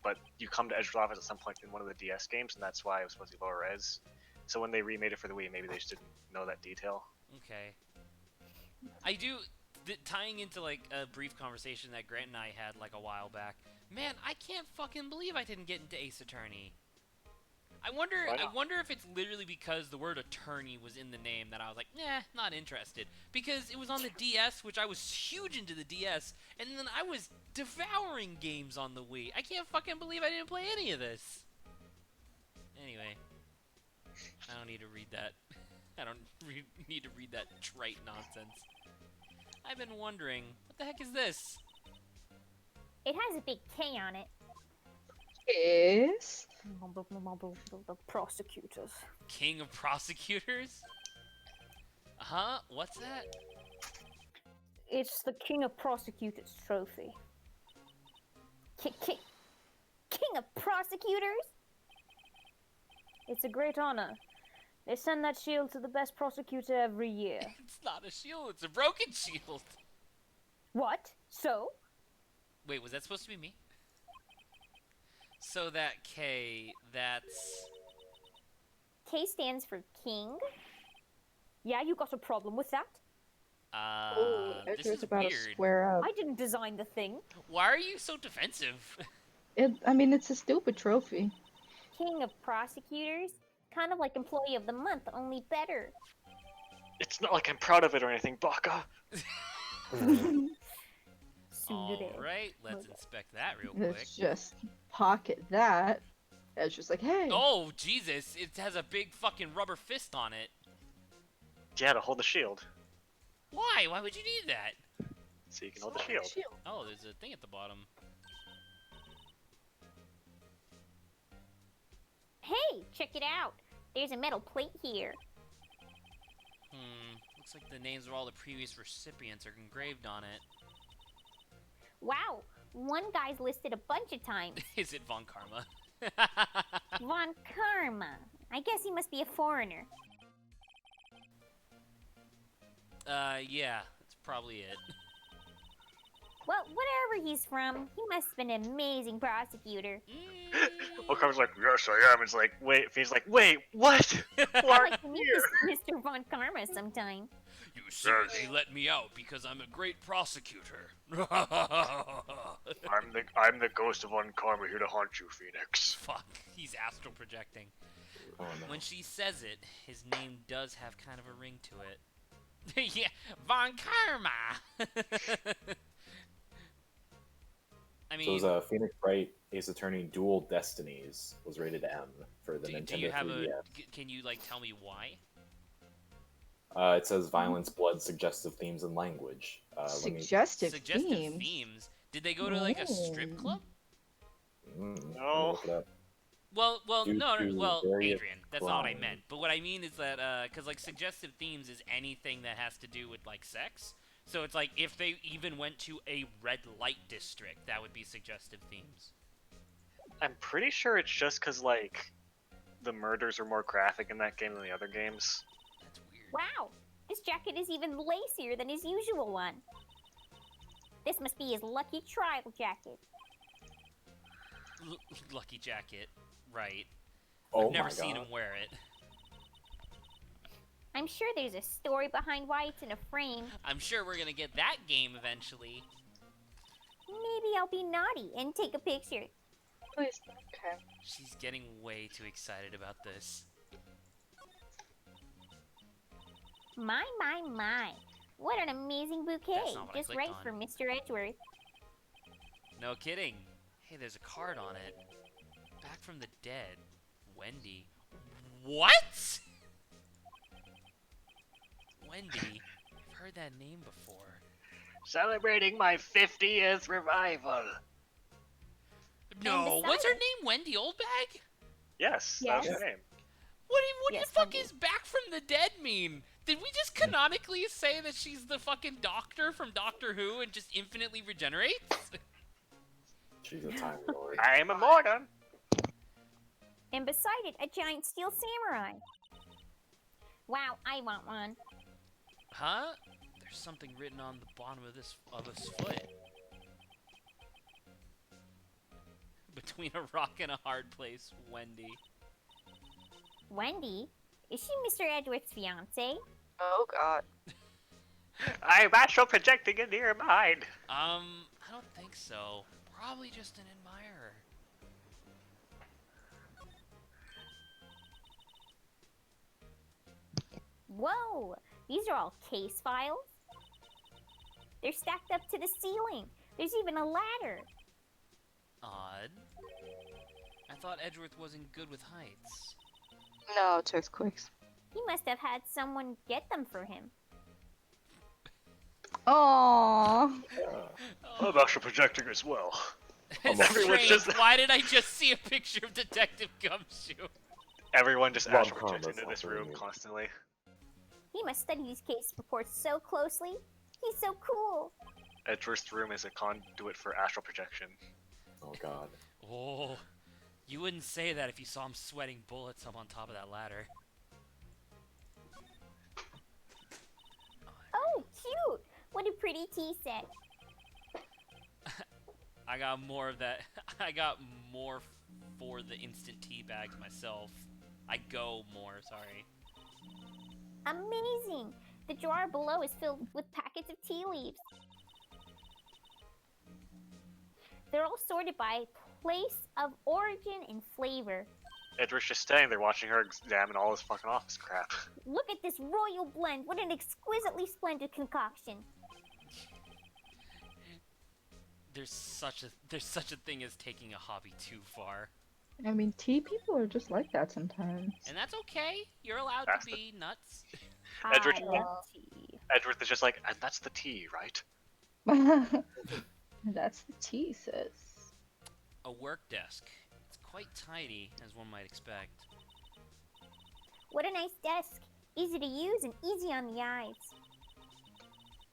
but you come to Edgeworld Office at some point in one of the DS games, and that's why it was supposed to be lower res. So when they remade it for the Wii, maybe they just didn't know that detail. Okay. I do. Tying into like a brief conversation that Grant and I had like a while back. Man, I can't fucking believe I didn't get into Ace Attorney. I wonder if it's literally because the word attorney was in the name that I was like, nah, not interested. Because it was on the DS, which I was huge into the DS, and then I was devouring games on the Wii. I can't fucking believe I didn't play any of this. Anyway, I don't need to read that. I don't need to read that trite nonsense. I've been wondering, what the heck is this? It has a big K on it. Yes. The prosecutors. King of Prosecutors? Huh? What's that? It's the King of Prosecutors trophy. King of Prosecutors? It's a great honor. They send that shield to the best prosecutor every year. It's not a shield, it's a broken shield. What? So? Wait, was that supposed to be me? So that K, that's... K stands for king. Yeah, you got a problem with that? This Edgeworth's is about weird. to square up. I didn't design the thing. Why are you so defensive? I mean, it's a stupid trophy. King of Prosecutors? Kind of like Employee of the Month, only better. It's not like I'm proud of it or anything, Baka. Tsundere. Alright, let's inspect that real quick. Let's just pocket that. It's just like, hey. Oh, Jesus, it has a big fucking rubber fist on it. Yeah, to hold the shield, Why? Why would you need that? so you can hold the shield. Oh, there's a thing at the bottom. Hey, check it out. There's a metal plate here. Looks like the names of all the previous recipients are engraved on it. Wow, one guy's listed a bunch of times. Is it Von Karma? Von Karma. I guess he must be a foreigner. Yeah, that's probably it. Well, whatever he's from, he must have been an amazing prosecutor. Well, Carmen's like, yes, I am. It's like, wait. He's like, wait, what? I'd Why like to meet here? Mr. Von Karma sometime. You see, they let me out because I'm a great prosecutor. I'm the ghost of Von Karma here to haunt you, Phoenix. Fuck, he's astral projecting. Oh, no. When she says it, his name does have kind of a ring to it. Yeah, Von Karma! I mean, So it was Phoenix Wright Ace Attorney Dual Destinies was rated M for the Nintendo do you have 3DS. can you, like, tell me why? It says violence, blood, suggestive themes, and language. Suggestive Suggestive themes. themes? Did they go to, like, a strip club? No. Look it up. Well, Due no, to well, various Adrian, that's not what I crimes. meant. But what I mean is that, because, like, suggestive themes is anything that has to do with, like, sex. So it's like, if they even went to a red light district, that would be suggestive themes. I'm pretty sure it's just because, like, the murders are more graphic in that game than the other games. That's weird. Wow, this jacket is even lacier than his usual one. This must be his lucky trial jacket. Lucky jacket, right. Oh I've never my seen God. him wear it. I'm sure there's a story behind why it's in a frame. I'm sure we're gonna get that game eventually. Maybe I'll be naughty and take a picture. Please, okay. She's getting way too excited about this. My. What an amazing bouquet. That's not what I Just clicked right on. for Mr. Edgeworth. No kidding. Hey, there's a card on it. Back from the dead. Wendy. What? Wendy? I've heard that name before. Celebrating my 50th revival. No, beside what's her it- name? Wendy Oldbag? Yes, that's Yes. her name. What Yes, the fuck Wendy. is back from the dead mean? Did we just canonically say that she's the fucking doctor from Doctor Who and just infinitely regenerates? She's a time lord. I'm immortal. And beside it, a giant steel samurai. Wow, I want one. Huh? There's something written on the bottom of his foot. Between a rock and a hard place, Wendy. Wendy? Is she Mr. Edgeworth's fiance? Oh god. I'm astral projecting into your mind. I don't think so. Probably just an admirer. Whoa! These are all case files. They're stacked up to the ceiling. There's even a ladder. Odd. I thought Edgeworth wasn't good with heights. No, it's earthquakes. He must have had someone get them for him. Aww. I'm astral projecting as well. It's Everyone's strange. just- Why did I just see a picture of Detective Gumshoe? Everyone just Rom-com, astral projecting that's into this also room weird. constantly. He must study these case reports so closely. He's so cool. Edgeworth's room is a conduit for astral projection. Oh god. Oh, you wouldn't say that if you saw him sweating bullets up on top of that ladder. Oh, cute! What a pretty tea set. I got more of that. I got more for the instant tea bags myself. I go more, sorry. Amazing! The drawer below is filled with packets of tea leaves. They're all sorted by place of origin and flavor. Edward's just standing there watching her examine all this fucking office crap. Look at this royal blend. What an exquisitely splendid concoction. There's such a thing as taking a hobby too far. I mean, tea people are just like that sometimes. And that's okay. You're allowed That's to be nuts. Edward- I love tea. Edward is just like, and that's the tea, right? That's the tea, sis. A work desk. It's quite tidy, as one might expect. What a nice desk. Easy to use and easy on the eyes.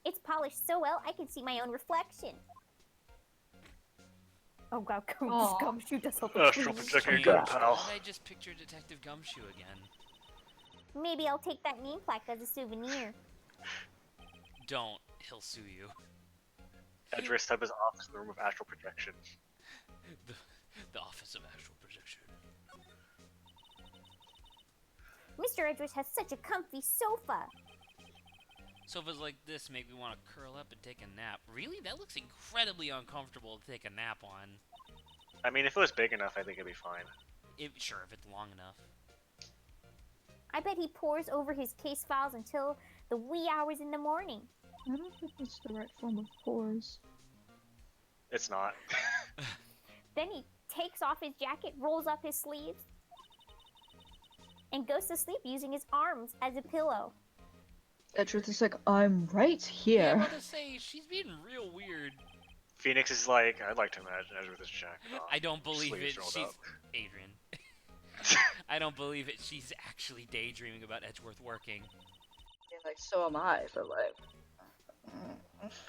It's polished so well I can see my own reflection. Oh god, Aw. Gumshoe does help. Astral projecting Strange. good, Why pal. did I just picture Detective Gumshoe again? Maybe I'll take that name plaque as a souvenir. Don't. He'll sue you. Edward set up his office in the room of astral projection. The Office of Astral Projection. Mr. Edwards has such a comfy sofa. Sofas like this make me want to curl up and take a nap. Really? That looks incredibly uncomfortable to take a nap on. I mean, if it was big enough, I think it'd be fine. Sure, if it's long enough. I bet he pores over his case files until the wee hours in the morning. I don't think that's the right form of pores. It's not. Then he takes off his jacket, rolls up his sleeves, and goes to sleep using his arms as a pillow. Edgeworth is like, I'm right Yeah, I'm here. about to say, she's being real weird. Phoenix is like, I'd like to imagine Edward with his jacket off. I don't believe sleeves it. rolled She's... up. Adrian. I don't believe it. She's actually daydreaming about Edgeworth working. Yeah, like, so am I, but like...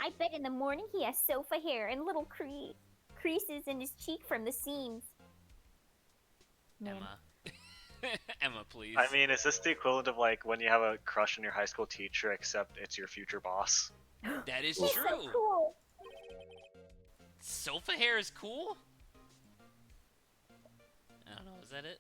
I bet in the morning he has sofa hair and little creases in his cheek from the seams. Man. Emma. Emma, please. I mean, is this the equivalent of like when you have a crush on your high school teacher, except it's your future boss? That is He's true. so cool. Sofa hair is cool? I don't know, is that it?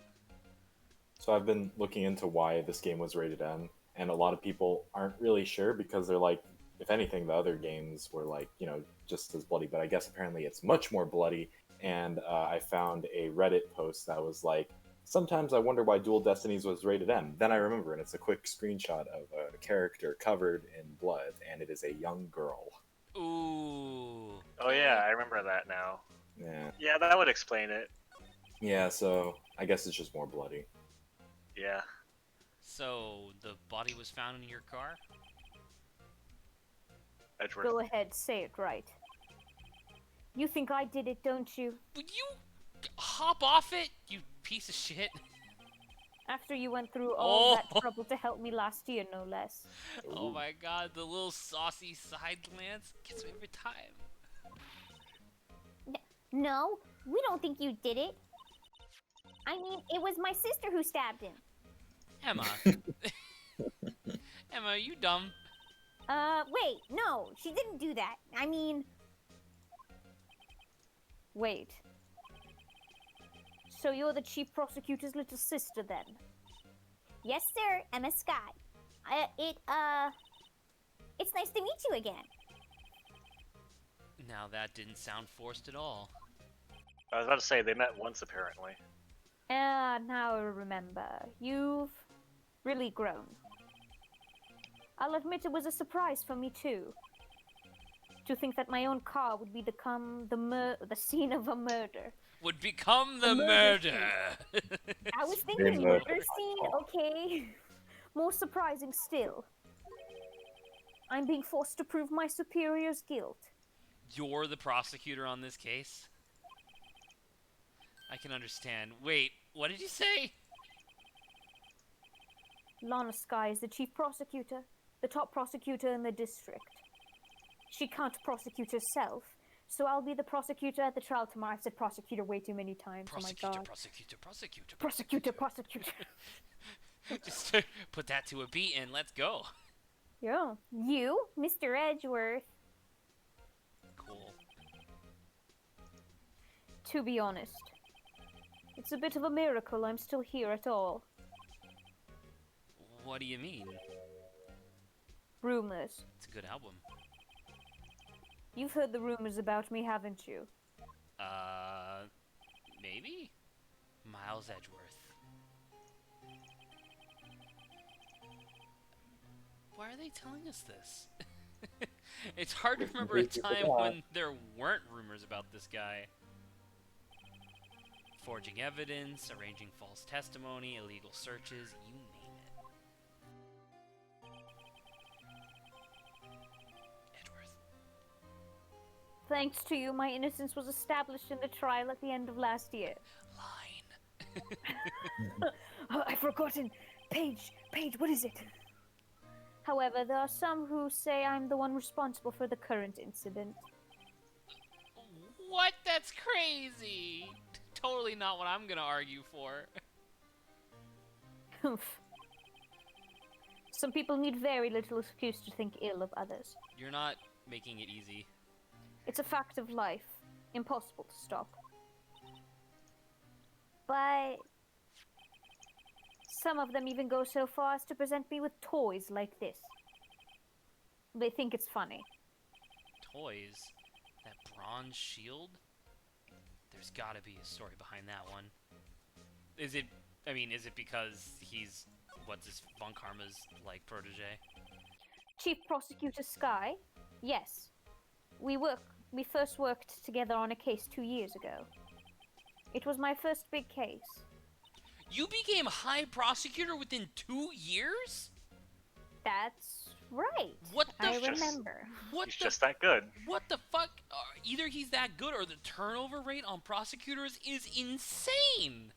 So I've been looking into why this game was rated M, and a lot of people aren't really sure because they're like, if anything, the other games were like, just as bloody, but I guess apparently it's much more bloody. And I found a Reddit post that was like, sometimes I wonder why Dual Destinies was rated M. Then I remember, and it's a quick screenshot of a character covered in blood, and it is a young girl. Ooh. Oh yeah, I remember that now. Yeah. Yeah, that would explain it. Yeah, so I guess it's just more bloody. Yeah. So, the body was found in your car? Edward. Go ahead, say it right. You think I did it, don't you? Would you hop off it, you piece of shit? After you went through all Oh. that trouble to help me last year, no less. Oh Ooh. my god, the little saucy side glance gets me every time. No, we don't think you did it. I mean, it was my sister who stabbed him. Emma. Emma, are you dumb? Wait, no, she didn't do that. I mean, Wait. So you're the chief prosecutor's little sister then? yes, sir, Emma Sky. It's nice to meet you again. Now that didn't sound forced at all. I was about to say they met once apparently. Ah, now I remember. You've really grown. I'll admit it was a surprise for me too. To think that my own car would become the scene of a murder. Would become the murder murder. I was They thinking murdered murder my scene, car. okay. More surprising still, I'm being forced to prove my superior's guilt. You're the prosecutor on this case? I can understand. Wait, what did you say? Lana Sky is the chief prosecutor, the top prosecutor in the district. She can't prosecute herself, so I'll be the prosecutor at the trial tomorrow. I've said prosecutor way too many times. Prosecutor, oh my god. prosecutor. Prosecutor. Just put that to a beat and let's go. Yeah. You, Mr. Edgeworth. Cool. To be honest, it's a bit of a miracle I'm still here at all. What do you mean? Rumors. It's a good album. You've heard the rumors about me, haven't you? Maybe? Miles Edgeworth. Why are they telling us this? It's hard to remember a time when there weren't rumors about this guy. Forging evidence, arranging false testimony, illegal searches, you name it. Edgeworth. Thanks to you, my innocence was established in the trial at the end of last year. Line. Oh, I've forgotten. Paige, what is it? However, there are some who say I'm the one responsible for the current incident. What? That's crazy! Totally not what I'm gonna argue for. Humph. Some people need very little excuse to think ill of others. You're not making it easy. It's a fact of life. Impossible to stop. But some of them even go so far as to present me with toys like this. They think it's funny. Toys? That bronze shield? There's gotta be a story behind that one. Is it because he's, Von Karma's, protege? Chief Prosecutor Sky? Yes. We first worked together on a case 2 years ago. It was my first big case. You became High Prosecutor within 2 years? That's right. What the I f- remember. What He's the just that good. What the fuck? Either he's that good or the turnover rate on prosecutors is insane.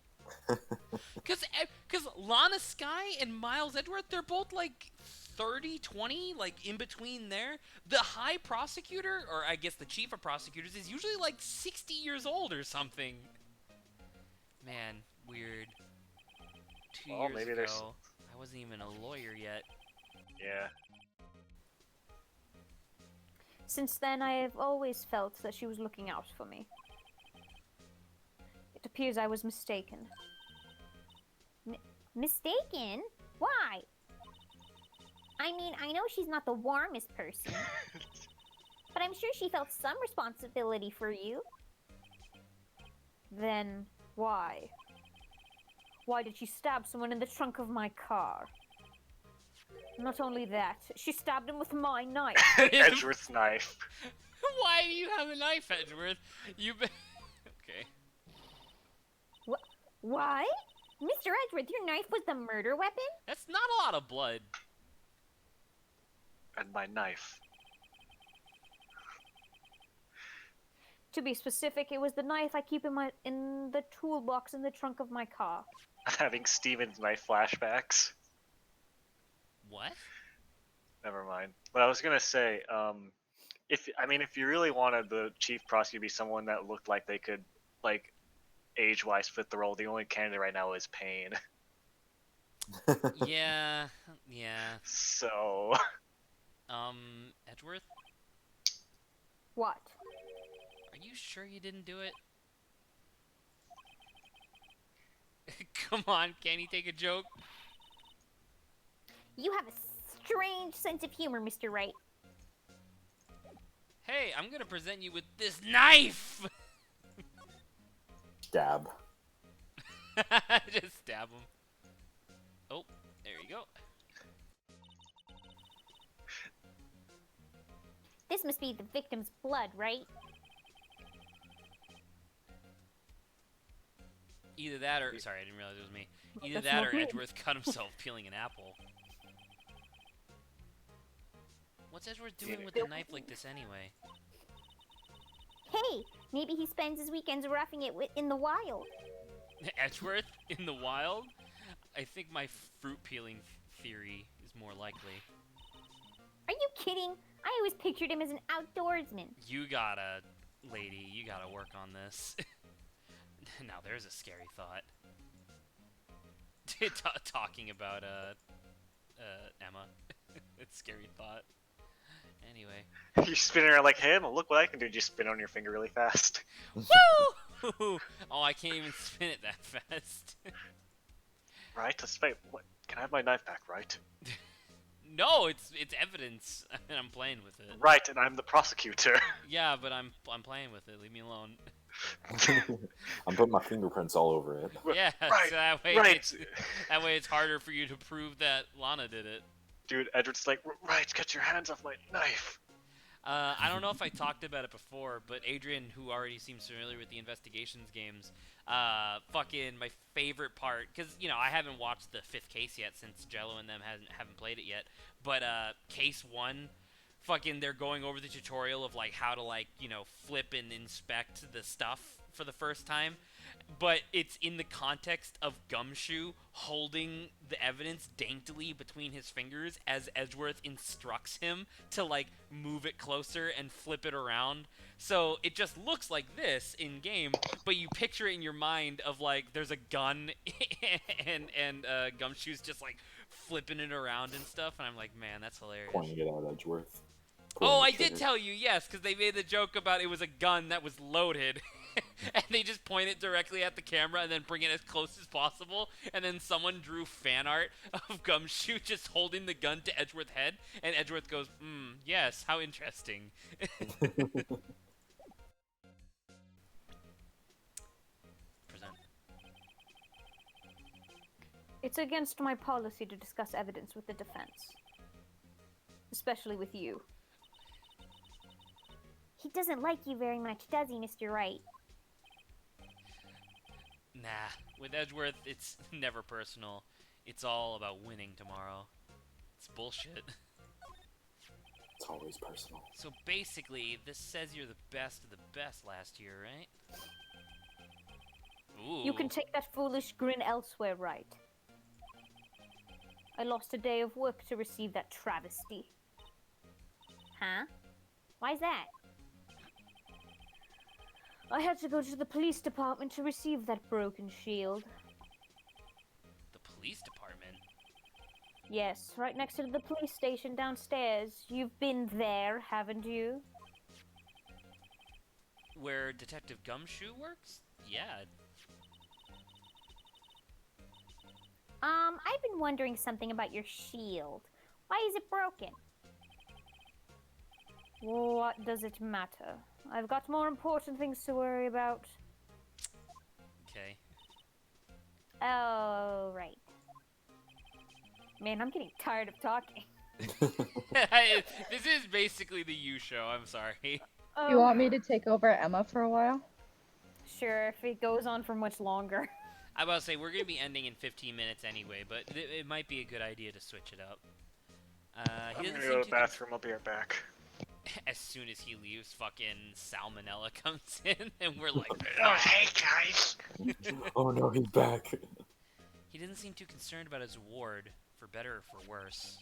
Cause Lana Sky and Miles Edgeworth, they're both 30, 20, in between there. The high prosecutor, or I guess the chief of prosecutors, is usually 60 years old or something. Man, weird. 2 Well, years maybe ago, there's- I wasn't even a lawyer yet. Yeah. Since then, I have always felt that she was looking out for me. It appears I was mistaken. Mistaken? Why? I mean, I know she's not the warmest person, but I'm sure she felt some responsibility for you. Then why? Why did she stab someone in the trunk of my car? Not only that, she stabbed him with my knife. Edgeworth's knife. Why do you have a knife, Edgeworth? Okay. Why? Mr. Edgeworth, your knife was the murder weapon? That's not a lot of blood. And my knife. To be specific, it was the knife I keep in the toolbox in the trunk of my car. Having Steven's knife flashbacks. What? Never mind. But I was gonna say, if you really wanted the chief prosecutor to be someone that looked like they could, age-wise fit the role. The only candidate right now is Pain. Yeah, yeah. So Edgeworth, What? are you sure you didn't do it? Come on, can he take a joke? You have a strange sense of humor, Mr. Wright. Hey, I'm gonna present you with this knife! Dab. Just stab him. Oh, there you go. This must be the victim's blood, right? Either that or... Sorry, I didn't realize it was me. Either That's that not or me. Edgeworth cut himself peeling an apple. What's Edgeworth doing with a knife like this anyway? Hey, maybe he spends his weekends roughing it in the wild. Edgeworth in the wild? I think my fruit peeling theory is more likely. Are you kidding? I always pictured him as an outdoorsman. You gotta, lady, you gotta work on this. Now there's a scary thought. Talking about Emma. It's a scary thought. Anyway. You spin around like, hey, Emma, look what I can do. You spin on your finger really fast. Woo! Oh, I can't even spin it that fast. Right? Let's wait. What? Can I have my knife back, right? No, it's evidence, and I'm playing with it. Right, and I'm the prosecutor. Yeah, but I'm playing with it. Leave me alone. I'm putting my fingerprints all over it. Yeah, Right, so that way right. that way it's harder for you to prove that Lana did it. Dude, Edward's like, right, get your hands off my knife. I don't know if I talked about it before, but Adrian, who already seems familiar with the investigations games, fucking my favorite part, because, you know, I haven't watched the 5th case yet since Jello and them haven't played it yet, but case 1, fucking they're going over the tutorial of, like, how to, like, you know, flip and inspect the stuff for the first time, but it's in the context of Gumshoe holding the evidence daintily between his fingers as Edgeworth instructs him to, like, move it closer and flip it around. So it just looks like this in game, but you picture it in your mind of, like, there's a gun and Gumshoe's just, like, flipping it around and stuff, and I'm like, man, that's hilarious. Pointing it at Edgeworth. Oh, I did tell you, yes, because they made the joke about it was a gun that was loaded. And they just point it directly at the camera and then bring it as close as possible. And then someone drew fan art of Gumshoe just holding the gun to Edgeworth's head. And Edgeworth goes, yes, how interesting. Present. It's against my policy to discuss evidence with the defense. Especially with you. He doesn't like you very much, does he, Mr. Wright? Nah, with Edgeworth, it's never personal. It's all about winning tomorrow. It's bullshit. It's always personal. So basically, this says you're the best of the best last year, right? Ooh. You can take that foolish grin elsewhere, right? I lost a day of work to receive that travesty. Huh? Why's that? I had to go to the police department to receive that broken shield. The police department? Yes, right next to the police station downstairs. You've been there, haven't you? Where Detective Gumshoe works? Yeah. I've been wondering something about your shield. Why is it broken? What does it matter? I've got more important things to worry about. Okay. Oh, right. Man, I'm getting tired of talking. This is basically the you show, I'm sorry. You want me to take over Emma for a while? Sure, if it goes on for much longer. I was about to say, we're going to be ending in 15 minutes anyway, but it might be a good idea to switch it up. I'm gonna go to the bathroom, I'll be right back. As soon as he leaves, fucking salmonella comes in, and we're like, Oh, hey guys! Oh no, he's back. He doesn't seem too concerned about his ward, for better or for worse.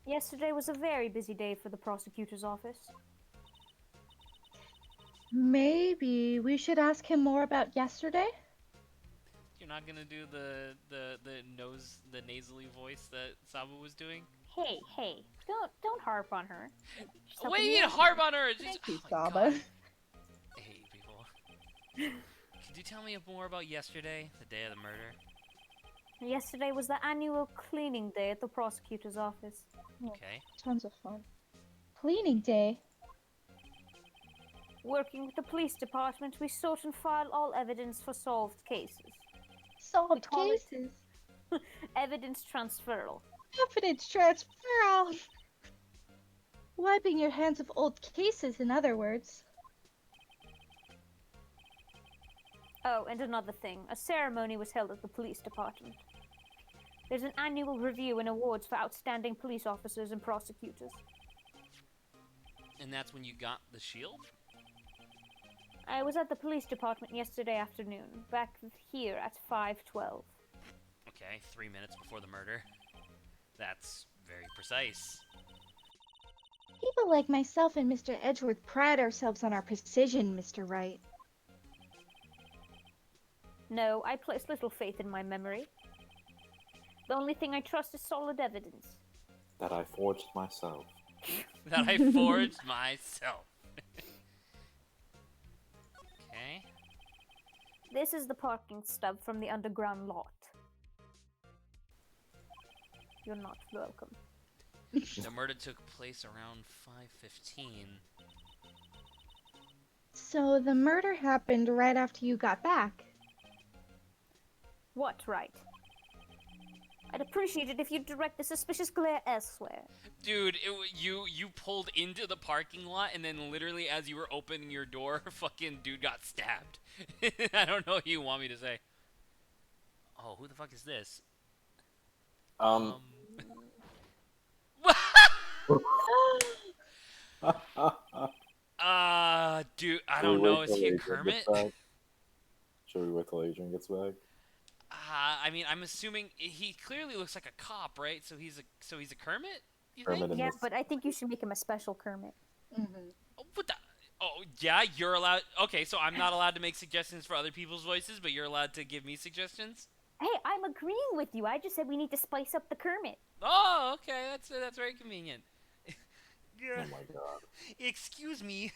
Yesterday was a very busy day for the prosecutor's office. Maybe we should ask him more about yesterday? You're not gonna do the nasally voice that Sabu was doing? Hey, hey, don't harp on her. She's What do helping you me mean out harp here. on her? She's, Thank oh you, my Saba. god. I hate you people. Could you tell me more about yesterday, the day of the murder? Yesterday was the annual cleaning day at the prosecutor's office. Okay. Tons of fun. Cleaning day? Working with the police department, we sort and file all evidence for solved cases. Solved call it- cases? Evidence transferal. Evidence transferal! Wiping your hands of old cases, in other words. Oh, and another thing. A ceremony was held at the police department. There's an annual review and awards for outstanding police officers and prosecutors. And that's when you got the shield? I was at the police department yesterday afternoon, back here at 5:12. Okay, 3 minutes before the murder. That's very precise. People like myself and Mr. Edgeworth pride ourselves on our precision, Mr. Wright. No, I place little faith in my memory. The only thing I trust is solid evidence. That I forged myself. That I forged myself. Okay. This is the parking stub from the underground lot. You're not welcome. The murder took place around 5:15. So the murder happened right after you got back. What right? I'd appreciate it if you'd direct the suspicious glare elsewhere. Dude, you pulled into the parking lot, and then literally as you were opening your door, fucking dude got stabbed. I don't know what you want me to say. Oh, who the fuck is this? Dude, I don't know. Is he a Kermit? Should we wait till Adrian gets back? I mean, I'm assuming he clearly looks like a cop, right? So he's a Kermit. You Kermit think? in Yeah, this- but I think you should make him a special Kermit. Oh, what the? Oh, yeah, you're allowed. Okay, so I'm not allowed to make suggestions for other people's voices, but you're allowed to give me suggestions. Hey, I'm agreeing with you. I just said we need to spice up the Kermit. Oh, okay, that's very convenient. Oh my god. Excuse me.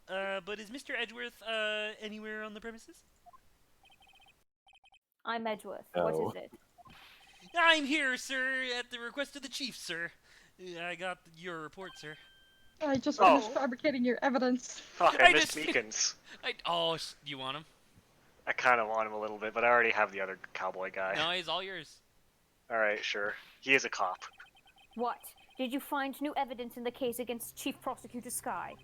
But is Mr. Edgeworth anywhere on the premises? I'm Edgeworth. No. What is it? I'm here, sir, at the request of the chief, sir. I got your report, sir. I just Oh. finished fabricating your evidence. Fuck, I I missed just- Meekins. You want him? I kind of want him a little bit, but I already have the other cowboy guy. No, he's all yours. Alright, sure. He is a cop. What? Did you find new evidence in the case against Chief Prosecutor Sky?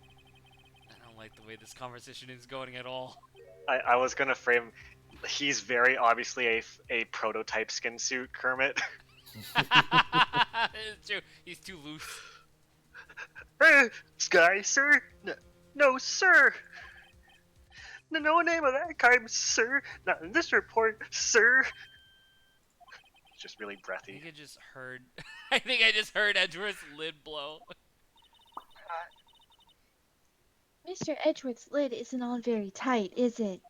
I don't like the way this conversation is going at all. I was gonna frame. He's very obviously a prototype skin suit Kermit. It's true. He's too loose. Sky, sir? No, sir. No name of that kind, sir. Not in this report, sir. It's just really I breathy. think I just heard. I think I just heard Edgeworth's lid blow. Mr. Edgeworth's lid isn't on very tight, is it?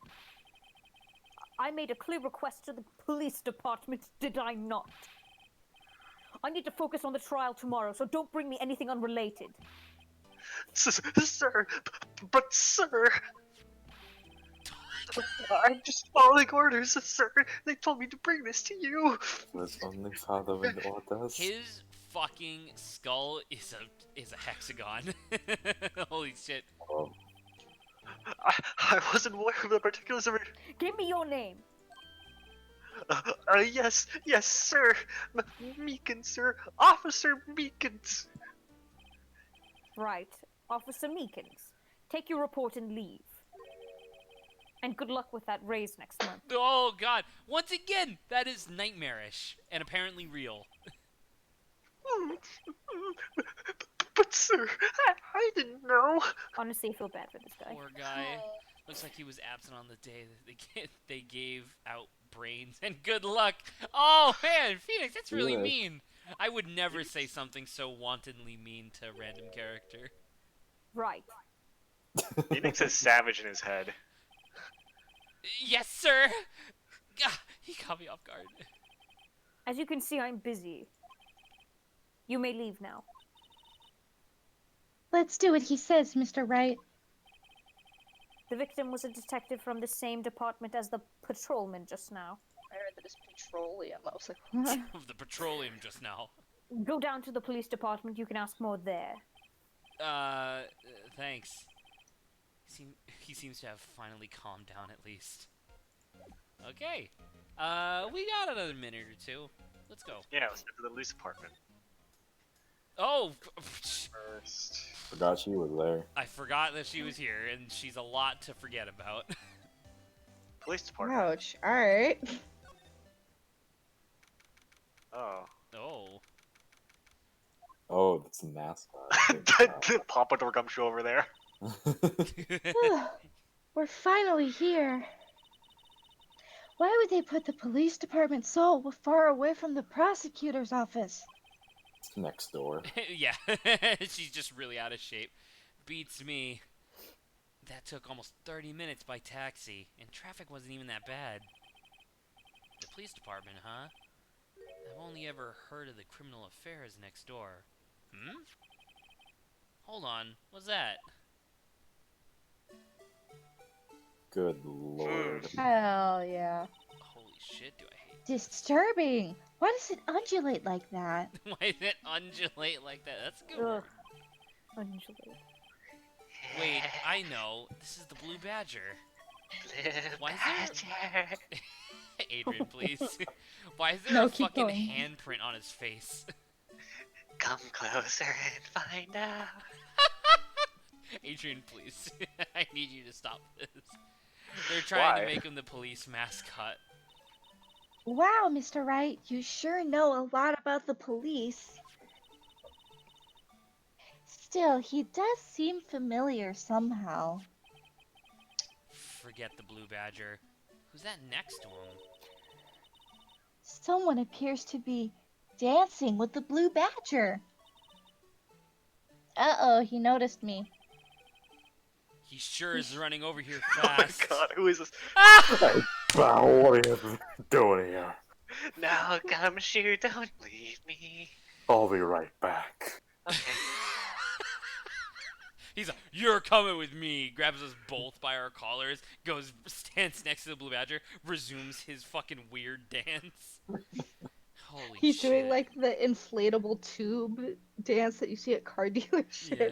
I made a clear request to the police department, did I not? I need to focus on the trial tomorrow, so don't bring me anything unrelated. Sir, but sir. I'm just following orders, sir. They told me to bring this to you. There's only Father in orders. His fucking skull is a hexagon. Holy shit. Oh, I wasn't aware of the particulars of it. Give me your name. Yes, sir. Meekins, sir. Officer Meekins. Right. Officer Meekins. Take your report and leave. And good luck with that raise next month. Oh god. Once again, that is nightmarish and apparently real. But sir, I didn't know. Honestly, I feel bad for this guy. Poor guy. Looks like he was absent on the day that they gave out brains. And good luck. Oh man, Phoenix, that's really Yeah. mean. I would never say something so wantonly mean to a random character. Right. Phoenix is savage in his head. Yes, sir. Ah, he caught me off guard. As you can see, I'm busy. You may leave now. Let's do what he says, Mr. Wright. The victim was a detective from the same department as the patrolman just now. I heard that it's petroleum. I was like, what? Of the petroleum just now. Go down to the police department. You can ask more there. Thanks. He seems to have finally calmed down at least. Okay. We got another minute or two. Let's go. Yeah, let's get to the police department Oh, first. Forgot she was there. I forgot that she was here, and she's a lot to forget about. Police department. Ouch. Alright. Oh. Oh. Oh, that's a mascot. The Pompadour Gumshoe over there. We're finally here. Why would they put the police department so far away from the prosecutor's office? It's next door. Yeah, she's just really out of shape. Beats me. That took almost 30 minutes by taxi, and traffic wasn't even that bad. The police department, huh? I've only ever heard of the criminal affairs next door. Hmm? Hold on, what's that? Good lord. Hell yeah. Holy shit, do I hate Disturbing. Why does it undulate like that? Why did it undulate like that? That's a good Ugh. word. Undulate. Wait, I know. This is the Blue Badger. Why is there... Adrian, please. Why is there No, a keep fucking going. handprint on his face? Come closer and find out. Adrian, please. I need you to stop this. They're trying Why? to make him the police mascot. Wow, Mr. Wright, you sure know a lot about the police. Still, he does seem familiar somehow. Forget the Blue Badger. Who's that next to him? Someone appears to be dancing with the blue badger. Uh-oh, he noticed me. He sure is running over here Oh my fast. god, who is this? Ah! Wow, what are you doing here? Now, Gumshoe, don't leave me. I'll be right back. Okay. He's like, you're coming with me. Grabs us both by our collars, stands next to the Blue Badger, resumes his fucking weird dance. Holy He's shit. doing like the inflatable tube dance that you see at car dealerships. Yeah.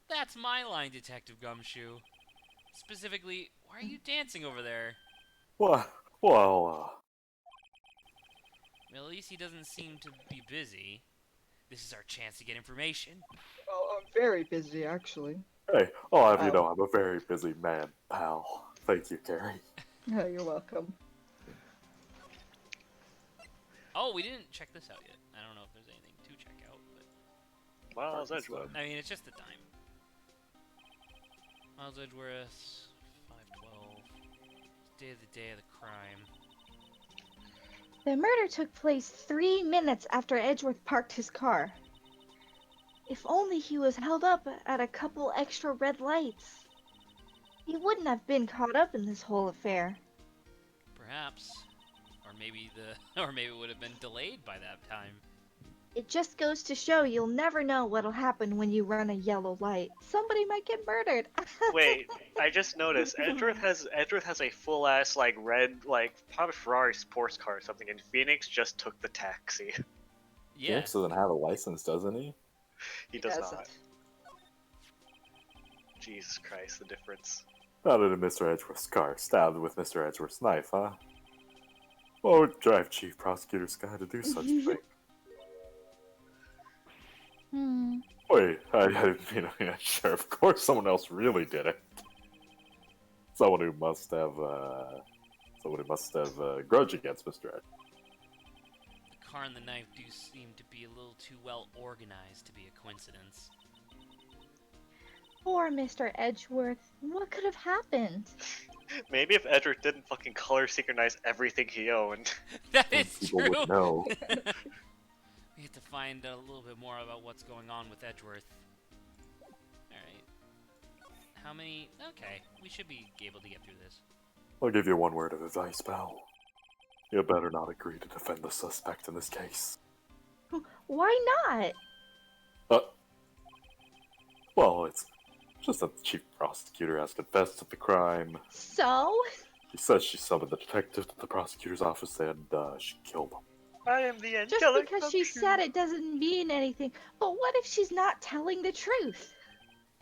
That's my line, Detective Gumshoe. Specifically, why are you dancing over there? Well, Well, at least he doesn't seem to be busy. This is our chance to get information. Oh, I'm very busy, actually. hey, I'll have you Oh. know I'm a very busy man, pal. Thank you, Carrie. Oh, you're welcome. Oh, we didn't check this out yet. I don't know if there's anything to check out, but Miles Edgewood. I mean, it's just the time. Miles Edgeworth, 512. Day of the crime. The murder took place 3 minutes after Edgeworth parked his car. If only he was held up at a couple extra red lights. He wouldn't have been caught up in this whole affair. Perhaps. Or maybe it would have been delayed by that time. It just goes to show you'll never know what'll happen when you run a yellow light. Somebody might get murdered. Wait, I just noticed Edgeworth has a full ass like red like probably Ferrari sports car or something, and Phoenix just took the taxi. Yeah. Phoenix doesn't have a license, doesn't he? He does Doesn't. not. Jesus Christ, the difference. Not in Mr. Edgeworth's car, stabbed with Mr. Edgeworth's knife, huh? What would drive Chief Prosecutor Sky to do such a thing? Wait, I didn't mean, sure, of course someone else really did it. Someone who must have a grudge against Mr. Edgeworth. The car and the knife do seem to be a little too well organized to be a coincidence. Poor Mr. Edgeworth. What could have happened? Maybe if Edgeworth didn't fucking color synchronize everything he owned. That is People true! would know. We have to find a little bit more about what's going on with Edgeworth. Alright. How many? Okay, we should be able to get through this. I'll give you one word of advice, pal. You better not agree to defend the suspect in this case. Why not? Well, it's just that the chief prosecutor has confessed to the crime. So? She says she summoned the detective to the prosecutor's office and she killed him. I am the Just angelic because she gumshoe. said it doesn't mean anything. But what if she's not telling the truth?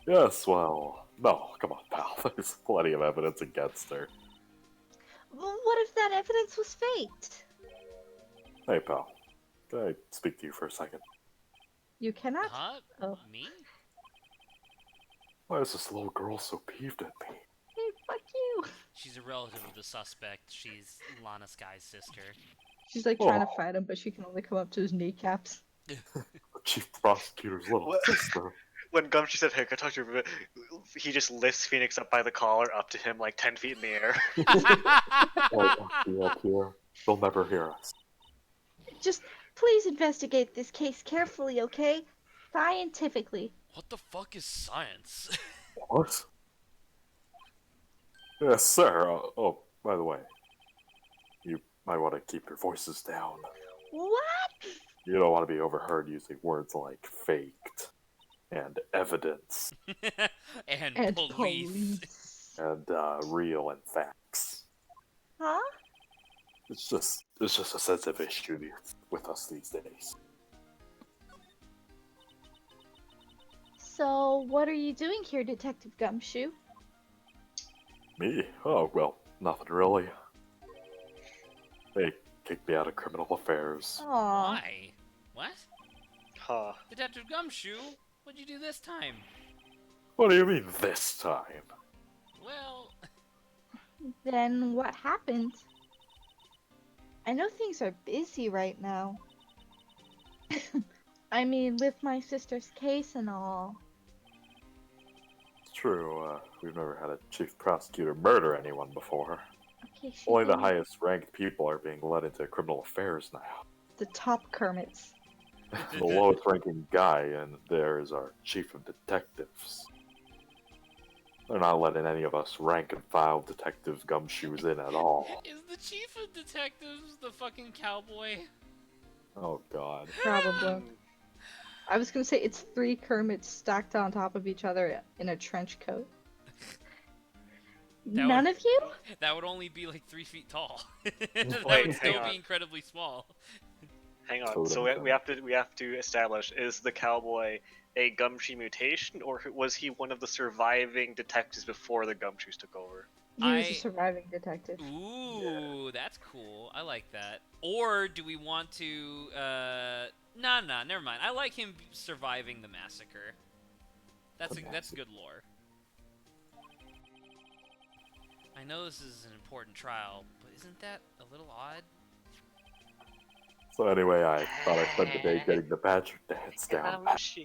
Yes, well, no, come on, pal. There's plenty of evidence against her. Well, what if that evidence was faked? Hey, pal. Can I speak to you for a second? You cannot? Huh? Oh. Me? Why is this little girl so peeved at me? Hey, fuck you. She's a relative of the suspect. She's Lana Sky's sister. She's like trying to Oh. fight him, but she can only come up to his kneecaps. The chief prosecutor's little What? sister. When Gumshoe said, "Hey, can I talk to you?" He just lifts Phoenix up by the collar, up to him like 10 feet in the air. Be up here. They'll never hear us. Just please investigate this case carefully, okay? Scientifically. What the fuck is science? What? Yes, sir. Oh, by the way, you might want to keep your voices down. What? You don't want to be overheard using words like faked and evidence and, And police. and real and facts. Huh? It's just a sensitive issue with us these days. So, what are you doing here, Detective Gumshoe? Me? Oh, well, nothing really. They kicked me out of criminal affairs. Aw. Why? What? Huh. Detective Gumshoe? What'd you do this time? What do you mean this time? Well, Then what happened? I know things are busy right now. I mean, with my sister's case and all. It's true, we've never had a chief prosecutor murder anyone before. Okay, she Only the didn't- highest ranked people are being led into criminal affairs now. The top Kermits. The lowest ranking guy in there is our chief of detectives. They're not letting any of us rank and file detectives gumshoes in at all. is the chief of detectives the fucking cowboy? Oh god. Probably. I was gonna say it's 3 Kermits stacked on top of each other in a trench coat. That None would- of you? That would only be like 3 feet tall. that Wait, would still hang on. be incredibly small. Hang on. Totem So gun. we have to establish: is the cowboy a Gumshoe mutation, or was he one of the surviving detectives before the Gumshoes took over? He was I- a surviving detective. Ooh, that's cool. I like that. Or do we want to? Nah, never mind. I like him surviving the massacre. That's good lore. I know this is an important trial, but isn't that a little odd? So anyway, I thought I spent the day getting the badger dance down. Gumshoe.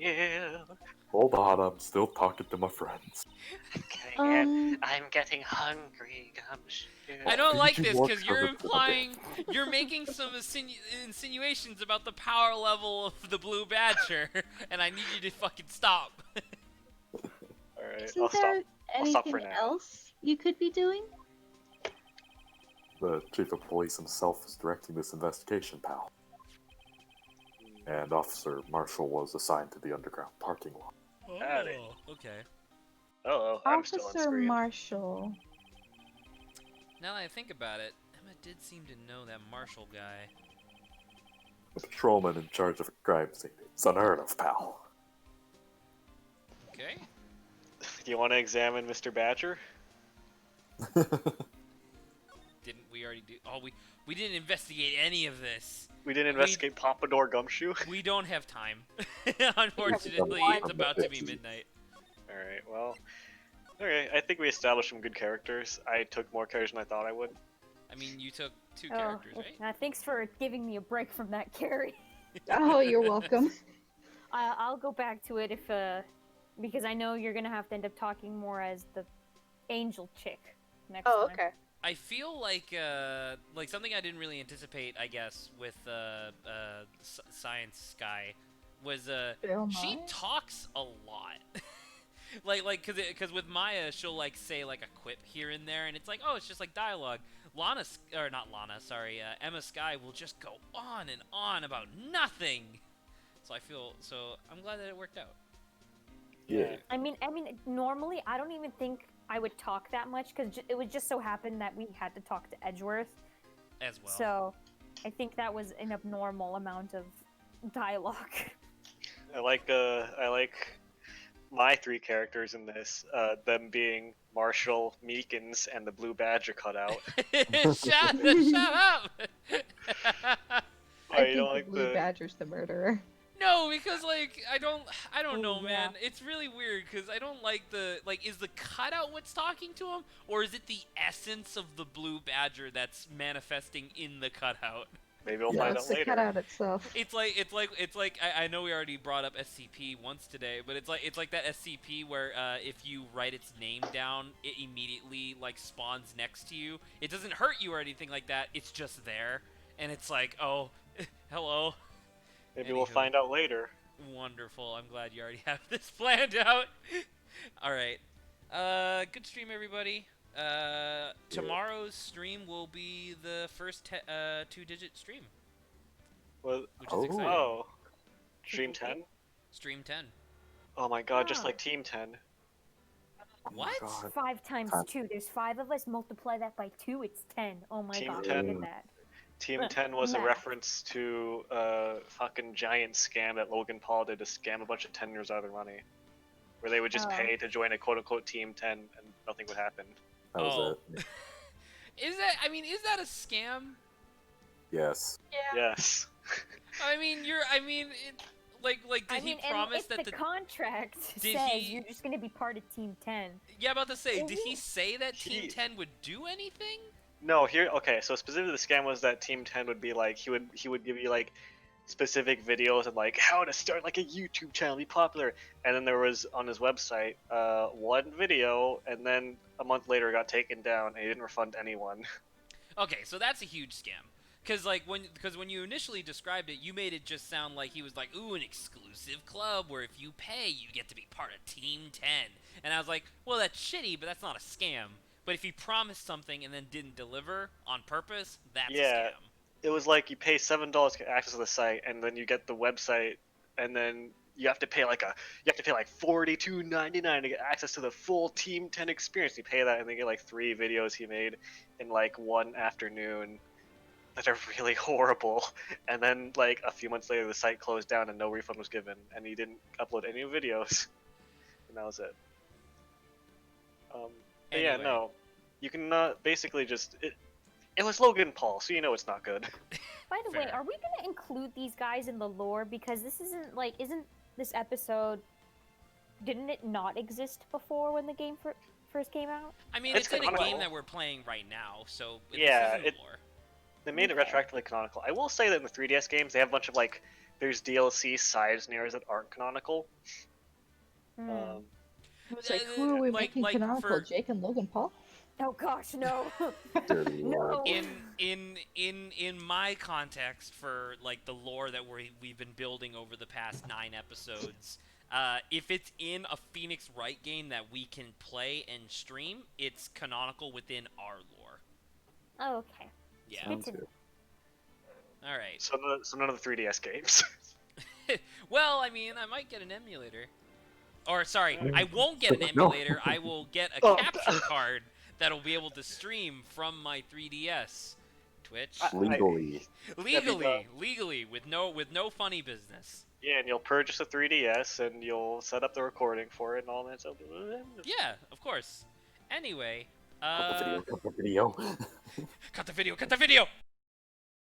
Hold on, I'm still talking to my friends. I'm getting hungry, Gumshoe. I don't Did like you this watch because you're the- implying, you're making some insinuations about the power level of the blue badger, and I need you to fucking stop. Alright, Isn't I'll there stop. I'll stop for anything now. else you could be doing? The chief of police himself is directing this investigation, pal. And Officer Marshall was assigned to the underground parking lot. Howdy. Okay. Oh, I'm still on Officer screen. Marshall. Now that I think about it, Emma did seem to know that Marshall guy. A patrolman in charge of a crime scene. It's unheard of, pal. Okay. Do you want to examine Mr. Badger? Didn't we already do? Oh, we didn't investigate any of this. We didn't investigate Pompadour Gumshoe? We don't have time. Unfortunately, it's about to be midnight. Alright, well. Okay, I think we established some good characters. I took more characters than I thought I would. I mean, you took 2 Oh, characters, right? thanks for giving me a break from that, Carrie. Oh, you're welcome. I'll go back to it if, because I know you're gonna have to end up talking more as the angel chick next Oh, time. okay. I feel like something I didn't really anticipate, I guess, with Science Sky was Bill she Nye? talks a lot. Cause with Maya, she'll like say like a quip here and there, and it's like, oh, it's just like dialogue. Emma Sky will just go on and on about nothing. So I'm glad that it worked out. Yeah. I mean, normally I don't even think I would talk that much because it would just so happen that we had to talk to Edgeworth As well. So, I think that was an abnormal amount of dialogue. I like my 3 characters in this, them being Marshall, Meekins, and the Blue Badger cutout. Shut up! Oh, I you think don't the like Blue the Badger's the murderer. No, because like I don't Oh, know, yeah. man. It's really weird because I don't like is the cutout what's talking to him, or is it the essence of the Blue Badger that's manifesting in the cutout? maybe we'll Yeah. find That's out the later. cutout itself. It's like I know we already brought up SCP once today, but it's like that SCP where if you write its name down, it immediately like spawns next to you. It doesn't hurt you or anything like that. It's just there, and it's like, oh, hello. Maybe we'll Anywho. find out later. Wonderful. I'm glad you already have this planned out. All right. Good stream, everybody. Tomorrow's stream will be the first 2-digit stream, Well, which is exciting. oh, Stream 10? Stream 10. Oh my god, just Ah. like Team 10. What? Oh God. 5 times 2. There's 5 of us. Multiply that by 2. It's 10. Oh my Team god, 10. look at that. Team 10 was a Math. reference to a fucking giant scam that Logan Paul did to scam a bunch of 10-years out of their money. Where they would just Oh. pay to join a quote-unquote Team 10 and nothing would happen. That was Oh. it. Is that a scam? Yes. Yes. Did he promise and that if the contract Did says he- you're just gonna be part of Team 10. Yeah, about to say, did he say that He- Team 10 would do anything? No, okay, so specifically the scam was that Team 10 would be like, he would give you like specific videos of like how to start like a YouTube channel, be popular. And then there was on his website, one video, and then a month later it got taken down and he didn't refund anyone. Okay, so that's a huge scam. Because when you initially described it, you made it just sound like he was like, ooh, an exclusive club where if you pay, you get to be part of Team 10. And I was like, well, that's shitty, but that's not a scam. But if he promised something and then didn't deliver on purpose, that's Yeah. a scam. It was like you pay $7 to get access to the site, and then you get the website, and then you have to pay like $42.99 to get access to the full Team 10 experience. You pay that, and then you get like 3 videos he made in like one afternoon that are really horrible. And then like a few months later, the site closed down and no refund was given, and he didn't upload any videos, and that was it. But yeah, Anyway. no, you can basically just it was Logan Paul, so you know it's not good. By the way, Fair. are we gonna include these guys in the lore? Because this isn't this episode? Didn't it not exist before when the game first came out? I mean, It's it's in a canonical. game that we're playing right now, so Yeah, this isn't lore. They made it Okay. retroactively canonical. I will say that in the 3DS games, they have a bunch of like, there's DLC side scenarios that aren't canonical. Hmm. It's like, who are we like- making like canonical? for- Jake and Logan Paul? Oh gosh, no. Dirty No. lord. In my context for like the lore that we've been building over the past 9 episodes, if it's in a Phoenix Wright game that we can play and stream, it's canonical within our lore. Oh, okay. Yeah. Sounds to- good. All right. So none of the 3DS games. Well, I mean, I might get an emulator. Or sorry, I won't get an No. emulator. I will get a Oh. capture card that'll be able to stream from my 3DS. Twitch. Legally. Legally, with no funny business. Yeah, and you'll purchase a 3DS and you'll set up the recording for it and all that stuff. Yeah, of course. Anyway, Cut the video. Cut the video. cut the video.